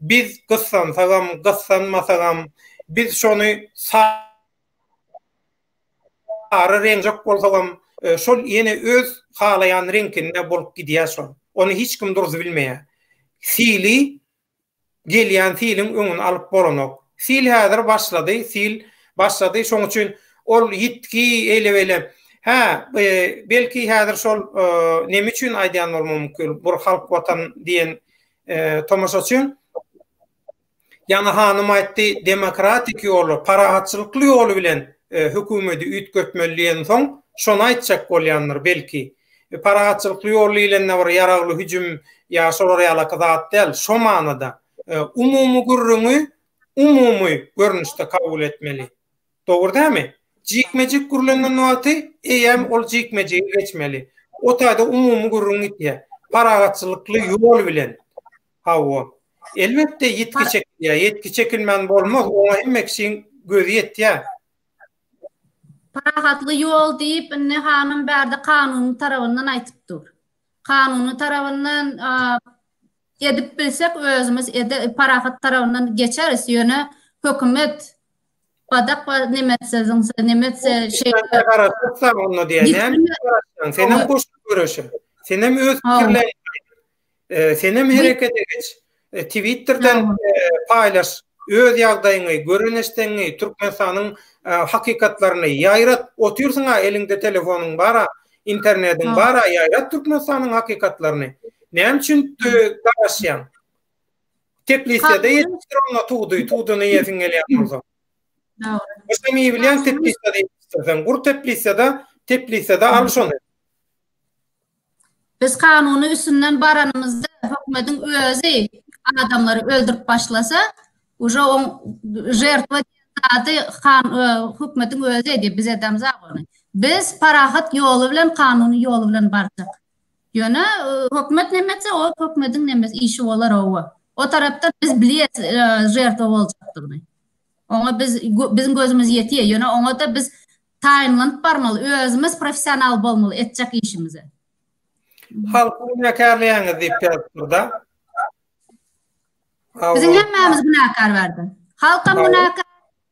Biz gyssanmasagam, biz şonu sarı reňjek bolsagam, şol ýene öz halayan reňkinde bolup gidýär şol. Onu hiç kim duruz bilmeýär. Sili gelýän silin öňüni alyp bolanok. Sil häzir başlady, şoň üçin ol ýitki elewele Ha, belki häzir şol neme üçin aýdýan bolmam mümkin. Bir halk watan diýen tomaşaçyn ýa-ni hanym aýtdy, demokratik ýoly, parahatçylykly ýoly bilen hökümeti üýtgetmeli diýen soň şonu aýtjak bolýanlar belki. Parahatçylykly ýoly bilen näwir ýaragly hüjüm ýa şolara ýalakazat däl, şo manada umumy gürrüňi umumy görnüşde kabul etmeli. Dogry dämi? Jikmejik gürlenen wagty eýem ol jikmejiге geçmeli. O taýda umumy gürrüň itýär. Parahatçylykly ýol bilen. Hawa. Elbetde yetki çekilmän bolmaz, oňa hemmeksin gözi ýetýär. Parahatly ýol diýip ne hanım bärde kanuny tarabyndan aýtypdyr. Kanuny tarabyndan edip bilsek özümüz parahat tarabyndan geçeriz ýöne hökümet badak nemetse şey garasatsa onu diýen. Senem goşup görüşü. Senem öz fikirlerini senem herekete geç. Twitter'dan paylaş. Öz ýagdaýyňy, görünüşdeňi, Türkmenistanyň hakykatlaryny ýaýrat. Otursaňa elinde telefonuň bara, internetiň bara, ýaýrat Türkmenistanyň hakykatlaryny. Näme üçin garaşýan? Teplisede ýetiştirýän tuğduny ýetiň gelýär bolsa. Başka mi bilen Teplisede ýetiştirýän. Gur Teplisede alşony. Biz kanuny üstünden baranymyzda hökümetiň özü adamları öldürüp başlasa, uje o jertwa zady hökümetiň özü diýip biz edem zagony. Biz parahat ýoly bilen, kanuny ýoly bilen barjak. Ýöne hökümet nemetse o hökümetiň nemes işi bolar o. O tarapda biz bilýäs jertwa boljakdygyny. Oňa bizim gözümüz ýetýär. Ýöne oňa da biz taýinlanyp barmaly, özümüz professional bolmaly etjek işimize. Halk günäkärliýäňiz diýip ýazdyda. Bizim hemmemiz günäkär berdi. Halka günäkär,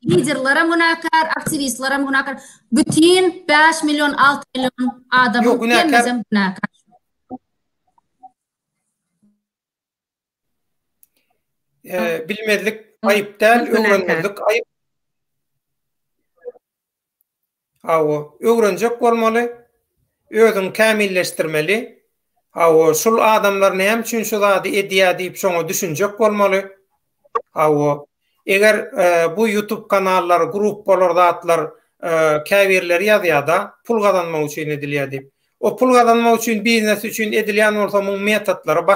liderlere günäkär, aktivistlere günäkär. Bütün 5 milyon, 6 milyon adamın hemmemiz günäkär. Bilmezlik ayıp däl, öwrenmezlik ayıp. Öwrenjek bolmaly, özüň kämilleşdirmeli. Şol adamlar näme üçin şu zady edýär diýip şoňa düşünjek bolmaly. Eger bu YouTube kanallar, gruplar, zatlar käbirler ýazýarda pul gazanmak üçin edilýär diýip. O pul gazanmak üçin, biznes üçin edilýän bolsa bu metotlary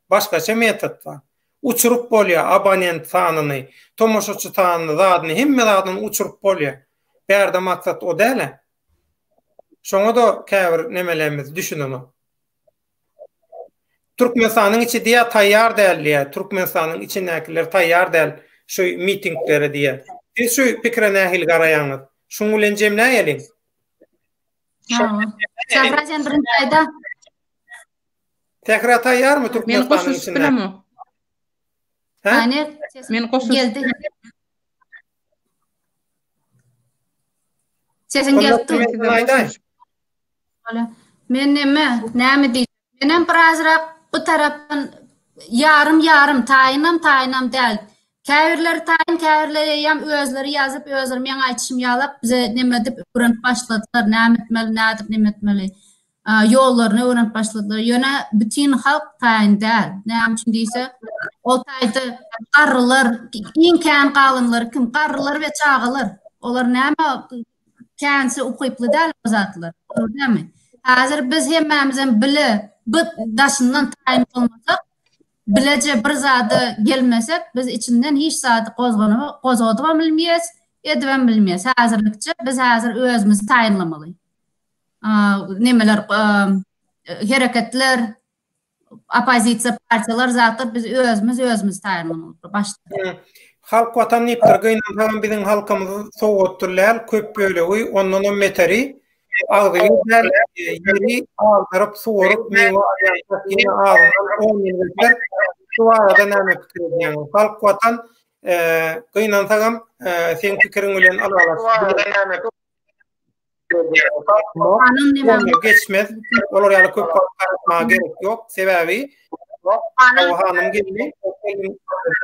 başgaça metotlar. Uçurup bolýar abonent sanyny, tomoşaçy sanyny, zadyny, hemme zadyny uçurup bolýar. Bärde maksat o däl. Şoňa da käbir nemelerimiz düşünýär. Türkmenistanyň içi diýär taýýar däl, Türkmenistanyň içindekiler taýýar däl şu mitinglere diýär. Siz şu pikre nähil garaýaňyz. Şoň bilen jemläýelim. Sahra sen birinji aýda. Tekrar taýýarmy Türkmenistanyň içinde? Men goşup geldi. Sesin geldi. Men näme diýip? Menem birazrak bu tarapdan yarım taýynam däl. Käbirler taýyn, käbirler ýam özleri ýazyp, özleri meň aýtışym ýalap bize neme dip öwrenip başladylar, näme etmeli, näme etmeli. Ýollaryny öwrenip başladylar. Ýöne bütün halk taýyn däl. Näme üçin diýse, ol taýda garrylar, iň kän galynlar kim? Garrylar we çağalar. Olar näme känsi ukyply däl zatlar. Näme? Hazır biz hemmemizin bu daşından taýyn bolmasak, bilece bir zady gelmesek, biz içinden hiç zady gozgadyp bilmeýäs, edip bilmeýäs. Hazırlykça biz hazır özümüzi taýynlamaly. Nemeler, hereketler, opozisiýa partiýalar zatlar biz özümüz taýynlamaly. Başda. Halk watan ýepdir, gynanan biziň halkymyzy sowgatdyrlar, köp bölegi, ondan meteri. Ağzıyla yeri aldırıp soğurup meyve ayaklarını ağzından 10 milletler şu arada näme pikir ediýän. Halk watan gynansagam sen pikirin bilen alalar. Geçmez. Olar ýaly köp tartışmaga gerek ýok. Sebebi o hanım geldi.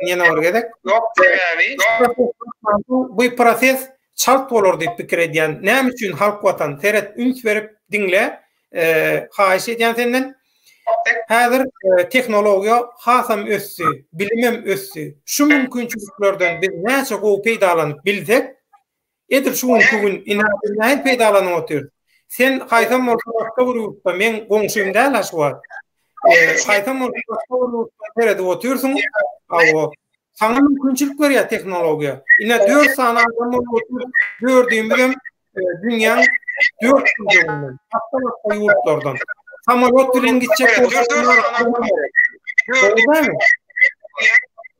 Ýene var gerek. Bu proses çalt bolur diýip pikir edýän. Näme üçin halk watan teret üns berip dinle haýyş edýän senden. Häzir teknologiýa hasam össü, bilimem össü. Şu mümkinçiliklerden biz näçe gowy peýdalanyp bilsek, edir şu gün inanýan peýdalanyp otur. Sen haýsam bolsa wurupda men goňşym däl aşwat. Haýsam bolsa terede otursun. Awo sana mümkinçilik berýär teknologiýa. Ine 4 sana adam otur gördüğümüzüm dünýäň 4 ýerlerinden, hatda ýurtlardan. Samolyot bilen gitjek bolsalar,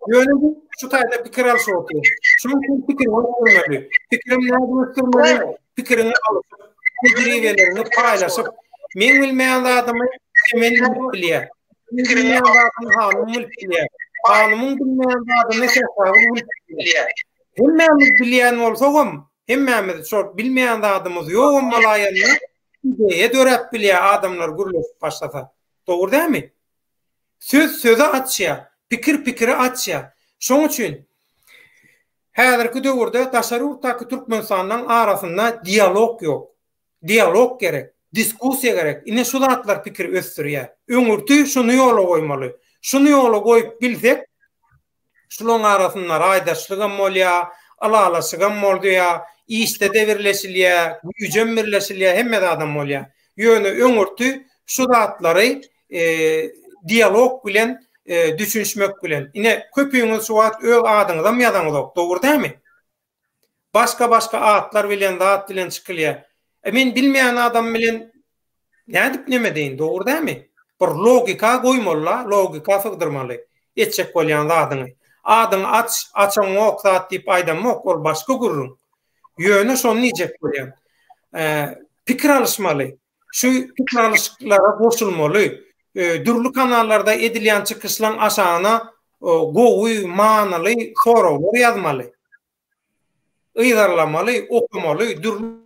yönü şu taýda pikir alşy otur. Şunun pikir bolmaly. Pikirim näde ösürmeli? Pikirini alıp, tejribelerini paýlaşyp, men bilmeýän adamy men bilýär. Bilmeýän adamy hanym bilýär. Hanymyň bilmeýän adamy şeýle bilýär. Hemmämiz bilýän bolsagam, hemmämiz şol bilmeýän adamymyz ýokam bolaýany. Ideýe dörep bilýär adamlar gürleşip başlasa. Dogry dälmi? Söze atýar, pikiri atýar. Şoň üçin häzirki döwürde daşarywtaky türkmenistanyň arasynda dialog ýok. Dialog gerek, diskussiýa gerek. Ine şu zatlar pikir ösdürýär. Öňürtü şunu ýola goýmaly. Şunu ýola goýup bilsek, şularyň arasynda aýdaşlygam bolýar, alalaşygam bolýar, işde devirleşilýär, güýjem birleşilýär, hemme adam bolýar. Ýöne öňürtü şu zatlary dialog bilen düşünmek bilen. Ine köpüňiz şu wagt öz adyňyzam ýadaňyz, dogry dälmi? Başka atlar bilen zat bilen çykylýar. Men bilmeýän adam bilen nädip neme deýin, dogry dälmi? Bir logika goýmaly, logika fygdyrmaly. Etjek bolýan zadyňy. Adyň açaň ok zat diýip aýdamok, ol başga gurrun. Ýöne şonu niýjek bolýan. Pikir alışmaly. Şu pikir alışyklara goşulmaly. Dürlü kanallarda edilýän çykyşlaryň aşagyna gowy, manaly soraglar ýazmaly. Ýygarlamaly, okumaly, dürlü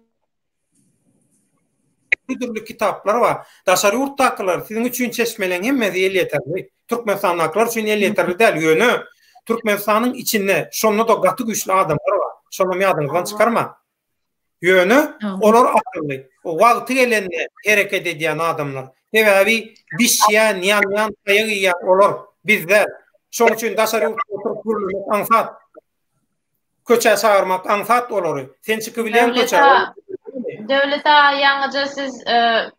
kitaplar bar. Daşary ýurtdakylar siziň üçin çeşmeleň hemmesi el ýeterli. Türkmenistanyklар üçin el ýeterli däl. Ýöne Türkmenistanyň içinde şonda da gaty güýçli adamlar bar. Şonu ýadyňyzdan çykarma. Ýöne olar akylly. O wagty gelende hereket edýän adamlar. Sebäbi bişýän, ýan taýýan olar bizler. Şoň üçin daşary oturup gürlemek ansat. Köçe çağırmak ansat olar. Sen çykyp bilen köçe. Döwlete ýaňyja siz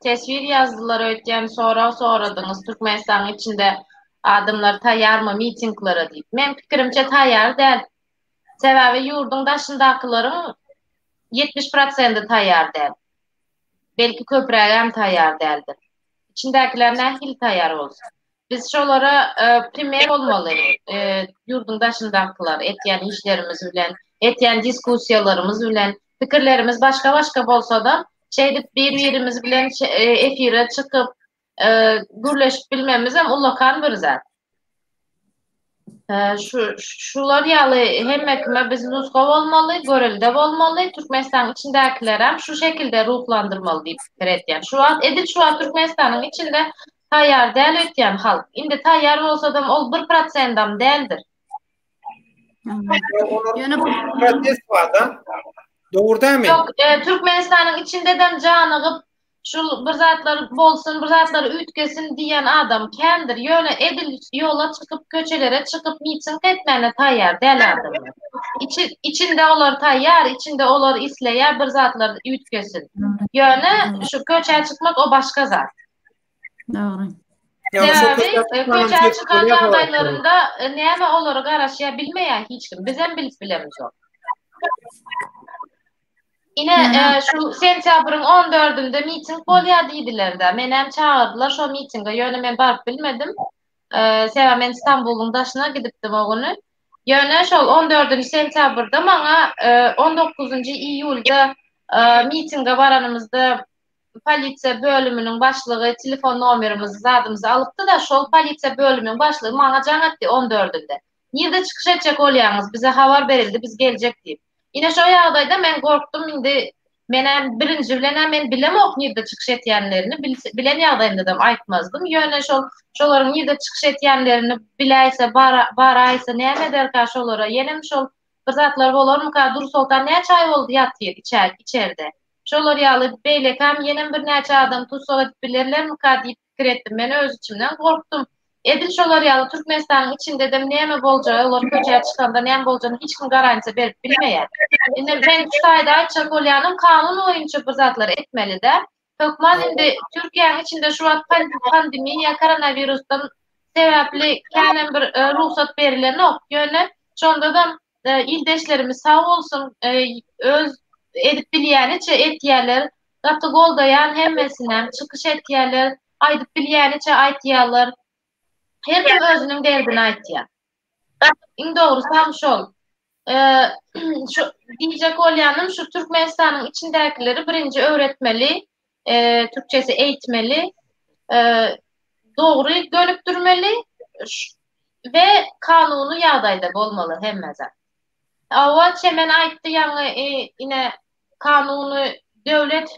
tesvir ýazdylar ötýän soradyňyz Türkmenistanyň içinde adamlar taýýarmy mitinglara diýip. Men pikirimçe taýýar däl. Sebäbi ýurduň daşyndakylaryň 70% taýýar däl. Belki köprägem taýýar däldir. İçindekiler nähil taýýar bolsun. Biz şolara primer bolmaly. Ýurduň daşyndakylar etýän işlerimiz bilen, etýän diskussiýalarymız bilen, pikirlerimiz başka bolsa-da şeýdip bir-birimiz bilen efire çykyp gürleşip bilmemiz hem ulakan bir zat. Şular ýaly hemmekime biz nusga bolmaly, görelde bolmaly, Türkmenistan içindekiler hem şu şekilde ruhlandyrmaly diýip pikir etýän. Şu an Türkmenistanyň içinde taýýar däl ötýän halk. Indi taýýar bolsa-da ol 1%-am däldir. Ýöne Protest bar da. Dogry dälmi? Yok, Türkmenistanyň içinde-de janygyp şu bir zatlar bolsun, bir zatlar ütkesin diýen adam kendir. Ýöne edil ýola çykyp, köçelere çykyp miting etmene taýýar däl adam. İçinde olar taýýar, içinde olar isleýär, bir zatlar ütkesin. Ýöne şu köçe çykmak o başga zat. Dogry. Köçe çıkan ýagdaýlarynda näme olary garaşýa bilmeýän hiç kim. Biz hem bilemiz ýok. Ine şu sentябryň 14-ünde miting bolýar diýdiler-de. Meni hem çağırdylar şo mitinge. Ýöne men baryp bilmedim. Sebäbi men Istanbulyň daşyna gidipdim o güni. Ýöne şol 14-nji sentýabrda maňa 19-njy iýulda mitinge baranymyzda polisiýa bölüminiň başlygy telefon nomerimizi zadymyzy alypdy da şol polisiýa bölüminiň başlygy maňa jaňatdy 14-ünde. Nirde çykyş etjek bolýaňyz, bize habar berildi, biz geljek diýip. Ine şo ýagdaýda men gorkdum, indi menem birinji bilen men bilemok nirde çykyş etýänlerini, bilen ýagdaýynda da aýtmazdym. Ýöne şolaryň nirde çykyş etýänlerini biläýse, baraýsa näme derkä şolara, ýenem şol bir zatlar bolar mı ka dur soltan ne çay oldu yatıyor içeride. Şolar ýaly beýlekam ýene bir näçe adam tutsal edip bilerler mi ka diýip pikir etdim. Men öz içimden gorkdum. Edil şolar ýaly Türkmenistanyň içinde de näme boljagy, olar köçe çykanda näme boljagyny hiç kim garansiýa berip bilmeýär. Indi ben şaýda aýtjak bolýanym kanun boýunça bir zatlar etmeli-de. Hökümet indi Türkiýanyň içinde şu wagt pandemiýa koronavirusdan sebäpli känem bir ruhsat berilen ok. Ýöne şonda da ildeşlerimiz sağ bolsun, öz edip bilýäniçe etýärler, gatty goldaýan hemmesinem çykyş etýärler, aýdyp bilýäniçe aýtýarlar. Her kim özüniň derdini aýtýar. Iň dogrusu ham şol. Şu diýjek bolýanym şu Türkmenistanyň içindekileri birinci öwretmeli, türkçesi eğitmeli, dogry gölükdürmeli ve kanuny ýagdaýda bolmaly hemmeze. Awa çemen aýtdy ýa-ni ine kanuny döwlet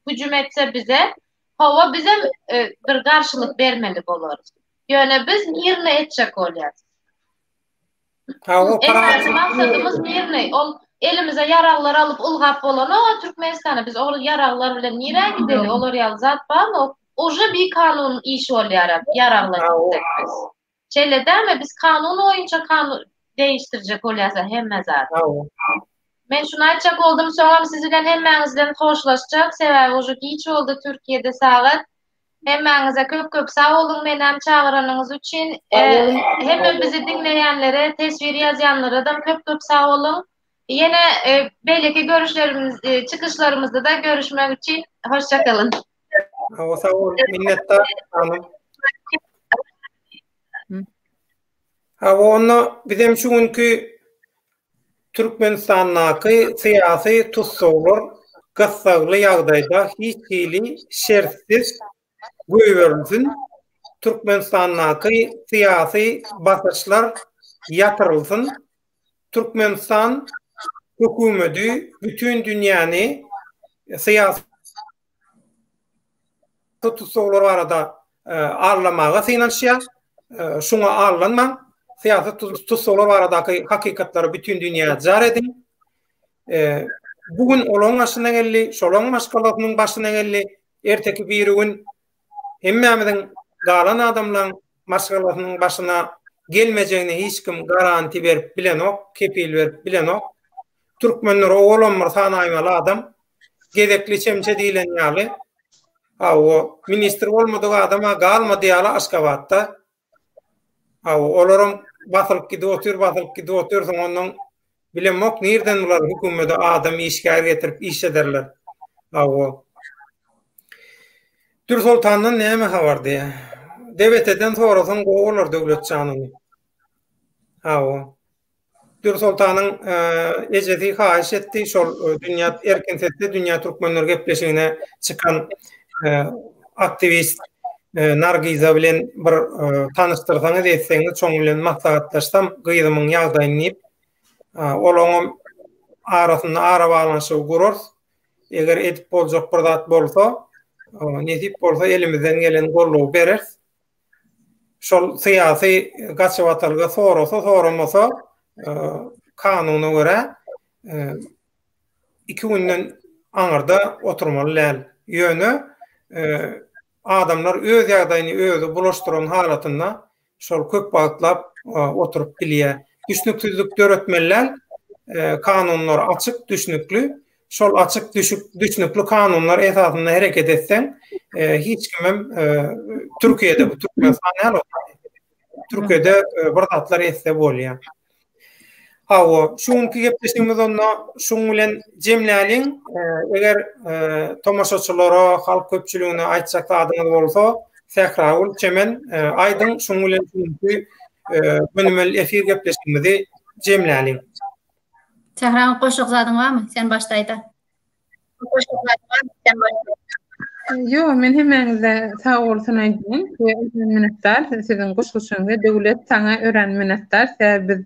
hüjüm etse bize, hawa bize bir garşylyk bermeli bolarys. Ýöne biz mirni etjek bolýar. Maksadymız mirni. Ol elimize yaraglar alıp ılgap bolan o Türkmenistana biz o yaraglar bilen nire gideli? Olar ýaly zat barmy? Oje bir kanun işi bolýar yaraglar gidip. Şeýle däme biz kanun boýunça kanun değiştirecek olýarsa hemme zat. Men şunu aýtjak boldum, soňam siz bilen hemmeňizden hoşlaşjak. Sebäbi oje giç boldy Türkiýede sagat. Hemmeňize köp sağ olun menem çağıranyňyz üçin. Hemme bizi dinleýänlere, tesbir ýazýanlara da köp sağ olun. Yine belki görüşlerimiz, çıkışlarımızda da görüşmek için hoşça kalın. Sağ olun, minnettar hanım. Onu bizim şuňky Türkmenistanyňky syýasy tutsaglar gassagly ýagdaýda hiç hili şertsiz göýberilsin. Türkmenistanyňky syýasy basyşlar ýatyrylsyn. Türkmenistan hökümeti bütün dünýäni syýasy tutsaglar barada arlamaga synanýar. Şuňa arlanmaň. Syýasy tutsaglar baradaky hakykatları bütün dünýä jar edin. Bugün olaň başyna geldi, şolaň maşgalatynyň başyna geldi. Erteki bir gün hemmämiziň galan adamlaryň maşgalatynyň başyna gelmejegine hiç kim garanti berip bilenok, kepil berip bilenok. Türkmenler oğlanmar sanaýmaly adam, gedekli çemçe diýilen ýaly. O ministr bolmadyk adama galma diýaly Aşgabatda. Olaryň basylyp gidiyor, soňondan bilenmok nerden ular hökümete adam işgär getirip iş ederler. Dür Sultandan näme habar diýe? Devleteden sorasan goýurlar döwlet çanyny. Dür Sultanyň ejedi haýyş etdi, şol dünýä erkin setde dünýä türkmenler gepleşigine çykan aktivist Nargiza bilen bir tanıştyrsaňyz etseňiz çoň bilen maslahatlaşsam gyýdymyň ýagdaýyny diýip olaňam arasynda ara balanşy gurar. Eger edip boljak bir zat bolsa, netip bolsa elimizden gelen gollugy berer. Şol syýasy gaçywatalga soramasa kanuny görä 2 günden aňyrda oturmaly. Ýöne adamlar öz ýagdaýyny özü bulaşdyran halatynda şol köp baglap oturup bilýär. Düşnüklülük öğretmenler kanunlar açık düşnüklü. Şol açık düşnüklü kanunlar esasında hareket etsen hiç kimim Türkiye'de bu Türkiye'de bir atlar etse bolýar. Şuňky gepleşigimiz onda şuň bilen jemläliň. Eger tomaşaçylara, halk köpçüligine aýtjak adyňyz bolsa, Sähraul çemen aýdyň şuň bilen şuňky bölümel efir gepleşigimizi jemläliň. Sähraul goşuk zadyň barmy? Sen başlaýda. Yo, men hemen sağ olsun aýdym. Minnettar siziň goşuşuňyza döwlet taňa ören minnettar. Biz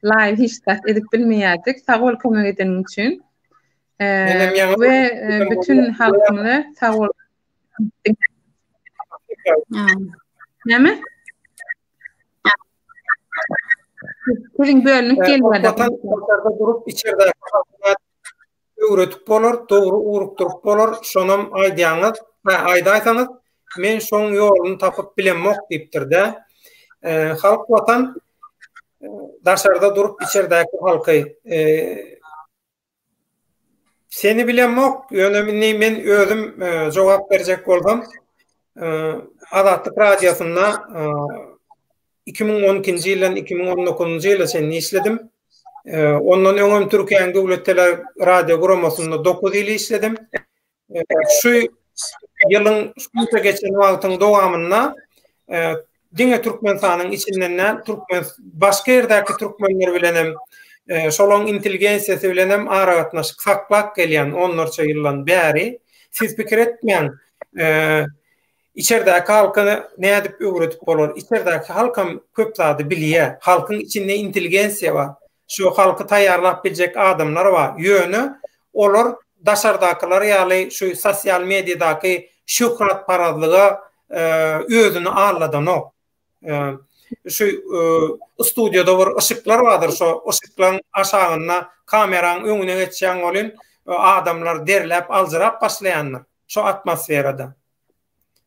live hiç edip bilmeýärdik. Sağ ol kömek eden üçin. Ve bütün halkymyza sağ ol. Näme? Sizin bölünüp gelmedi. Vatandaşlarda durup içeride öğretip bolar, doğru urukturup bolar, sonam aydaýaňyz, ayda aýsaňyz, men şoň ýolunu tapyp bilenmok diýipdir-de. Halk watan daşarda durup içeridäki halky seni bilenmok ýönemini men özüm jogap berjek bolsam, Azatlyk radiosunda 2012-nji ýylan 2019-njy ýyla seni işledim. Ondan öňem Türkiýanyň döwletler radio programmasyny 9 ýyl işledim. Şu ýylyň şu geçen wagtyň dowamynda diňe Türkmenistanyň içinden Türkmen başga ýerdäki türkmenler bilenem şolaň intelligensiýasy bilenem aragatnaşyk saklap gelýän 10 ýyldan bäri siz pikir etmeýän içeridäki halkyny näme diýip öwretip bolar. İçeridäki halkam köp zady bilýär. Halkyň içinde intelligensiýa bar. Şu halky taýýarlap biljek adamlar bar. Ýöne olar daşardakylar ýaly şu sosial mediadaky şöhret paradlyga özüni arladan o. Şu studiýada bir ışıklar vardır. Şu ışıklaryň aşagyna kameraň öňüne geçýän bolyn adamlar derläp aljyrap başlaýanlar. Şu atmosferada.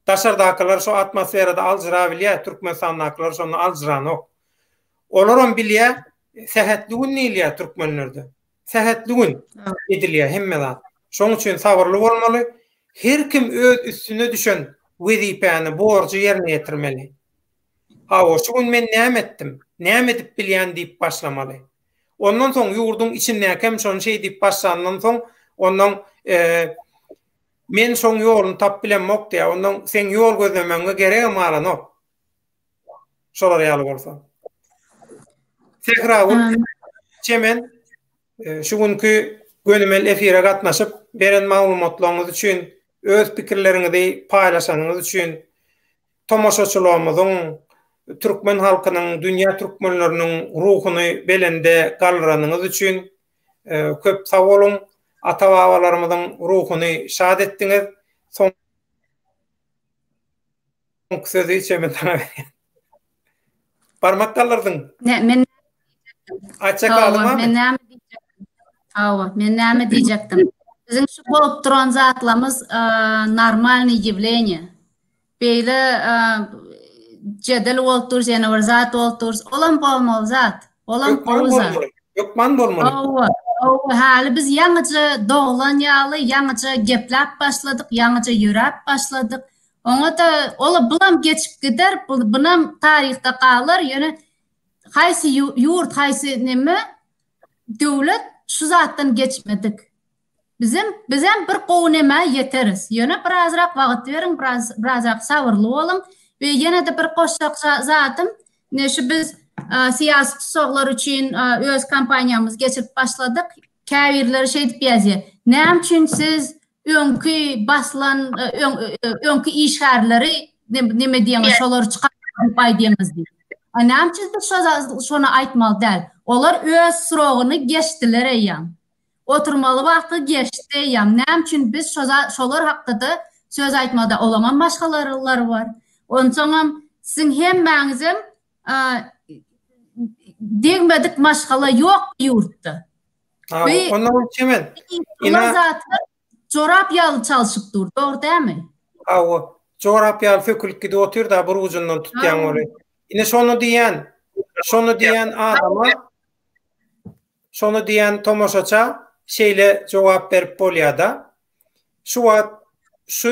Daşardakylar şu atmosferada aljyra bilýär, Türkmenistandakylar şonu aljyran ok. Olaram bilýär, sehetligin näýär türkmenlerde. Sehetligin edilýär hemme. Şoň üçin sabırly bolmaly. Her kim öz üstüne düşen wezipäni, borjy ýerine ýetirmeli. Şu gün men näme etdim? Näme edip bilýän diýip başlamaly. Ondan soň ýurdun içinde hem şonu şey diýip başlandan soň ondan men şoň ýoluny tap bilenmok diýär. Ondan sen ýol gözlemeňe gerek malan ok. Şolar ýaly bolsa. Tehrawul çemen şu günkü gönümel efire gatnaşyp beren maglumatlaryňyz üçin, öz pikirleriňizi paýlaşanyňyz üçin, tomoşaçylarymyzyň, Türkmen halkynyň, dünýä türkmenleriniň ruhuny belende galranyňyz üçin köp sag bolun. Ata-babalarymyzyň ruhuny şad etdiňiz. Soň sözi içemen tana berýän. Barmak gallardyň. Men Açak aldyma. Men näme diýjekdim? Men näme diýjekdim? Bizim şu bolup duran zatlarymyz normalny явление. Beýle jedel boldur, ýene bir zat boldur. Olam bolmaly zat. Olam zat. Ýokman bolmaly. Hali biz ýangyça doglan ýaly, ýangyça gepläp başladyk, ýangyça ýörep başladyk. Oňa da ola bulam geçip gider, bunam taryhda galar, ýöne haýsy ýurt, haýsy neme döwlet şu zatdan geçmedik. Bizim bir gownema ýeteriz. Ýöne birazrak wagt beriň, birazrak sabırly bolun we ýene de bir goşak zatym, şu biz siyasi tutsaklar üçin öz kampanyamız geçirip başladık. Käbirleri şey dip ýazýar. Näme üçin siz öňkü baslan öňkü işgärleri neme diýen şolary çykarıp aýdýamyz diýip. Näme üçin biz şonu aýtmaly däl. Olar öz suragyny geçdiler eýam. Oturmaly wagty geçdi eýam. Näme üçin biz şolar hakda söz aýtmada olaman başgalarlar bar. Onçoňam siziň hemmäňizim degmedik maşgala yok yurtda. Ondan çemen. Zaten coğrafyalı çalışıp dur, doğru değil mi? Coğrafyalı fakültede otur da bir ucundan tutýan oly. Ine şonu diýen adama, şonu diýen tomoşaça şeýle jogap berip bolýar-da. Şu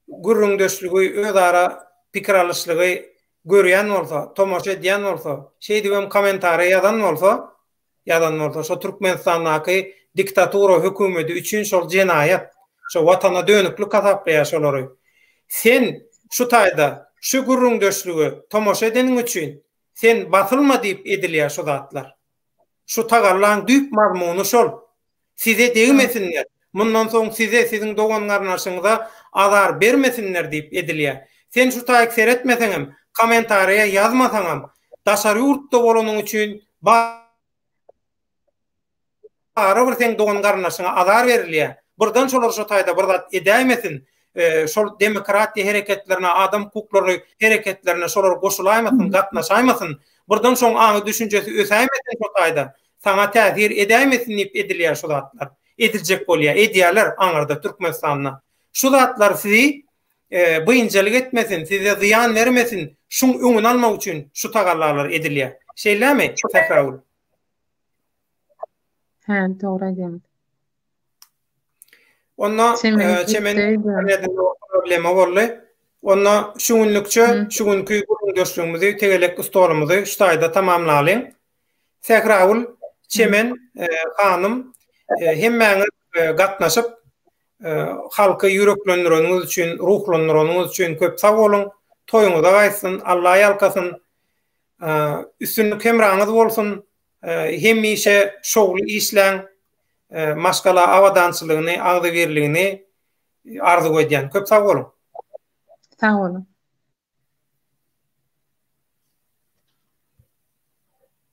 gürrüňdeşligi, özara pikir alışlygy görýän bolsa, tomoşa edýän bolsa, şey diýem kommentary ýazan bolsa, şo Türkmenistanyň diktatura hökümeti üçin şol jenaýat, şo watana dönüklik hasaplaýar şolary. Sen şu taýda, şu gürrüňdeşligi tomoşa edeniň üçin sen basylma diýip edilýär şo zatlar. Şu tagarlaryň düýp mazmuny şol. Size degmesinler. Mundan soň size siziň dogan garnaşyňyza azar bermesinler diýip edilýär. Sen şu taýy seretmeseňem, komentarya yazmasaňam, daşary ýurtda bolanyň üçin barabir sen dogan garnaşyňa azar berilýär. Burdan şolar şu taýda bir zat edämesin, şol demokratiýa hereketlerine, adam hukuklaryny hereketlerine şolar goşulaýmasyn, gatnaşaýmasyn. Buradan soň aňy düşünjesi ösäýmesin şu taýda. Sana täsir edäýmesin diýip edilýär şu zatlar. Ediljek bolýar, edýärler aňarda Türkmenistanyna. Şu zatlar sizi bıyıncalyk etmesin, size ziyan vermesin, şun öňüni almak üçin şu tagallarlar edilýär. Şeýlämi? Täfäwül. Dogry aýdýan. Onna çemen problema boldy. Onna şuňlukça şuňky görüşmemizi tegelek ustalymyzy şu taýda tamamlaýan. Täfäwül çemen hanym hemmäňiz gatnaşyp halky yüreklendirýäniniz üçin, ruhlandyrýäniniz üçin köp sag bolun. Toýuňyz da gaýsyn, Allah ýalkasyn. Üstünlük hemraňyz bolsun. Hemişe şogly işläň, maşgala awadançylygyny, agdy berligini arzu edýän. Köp sag bolun. Sag bolun.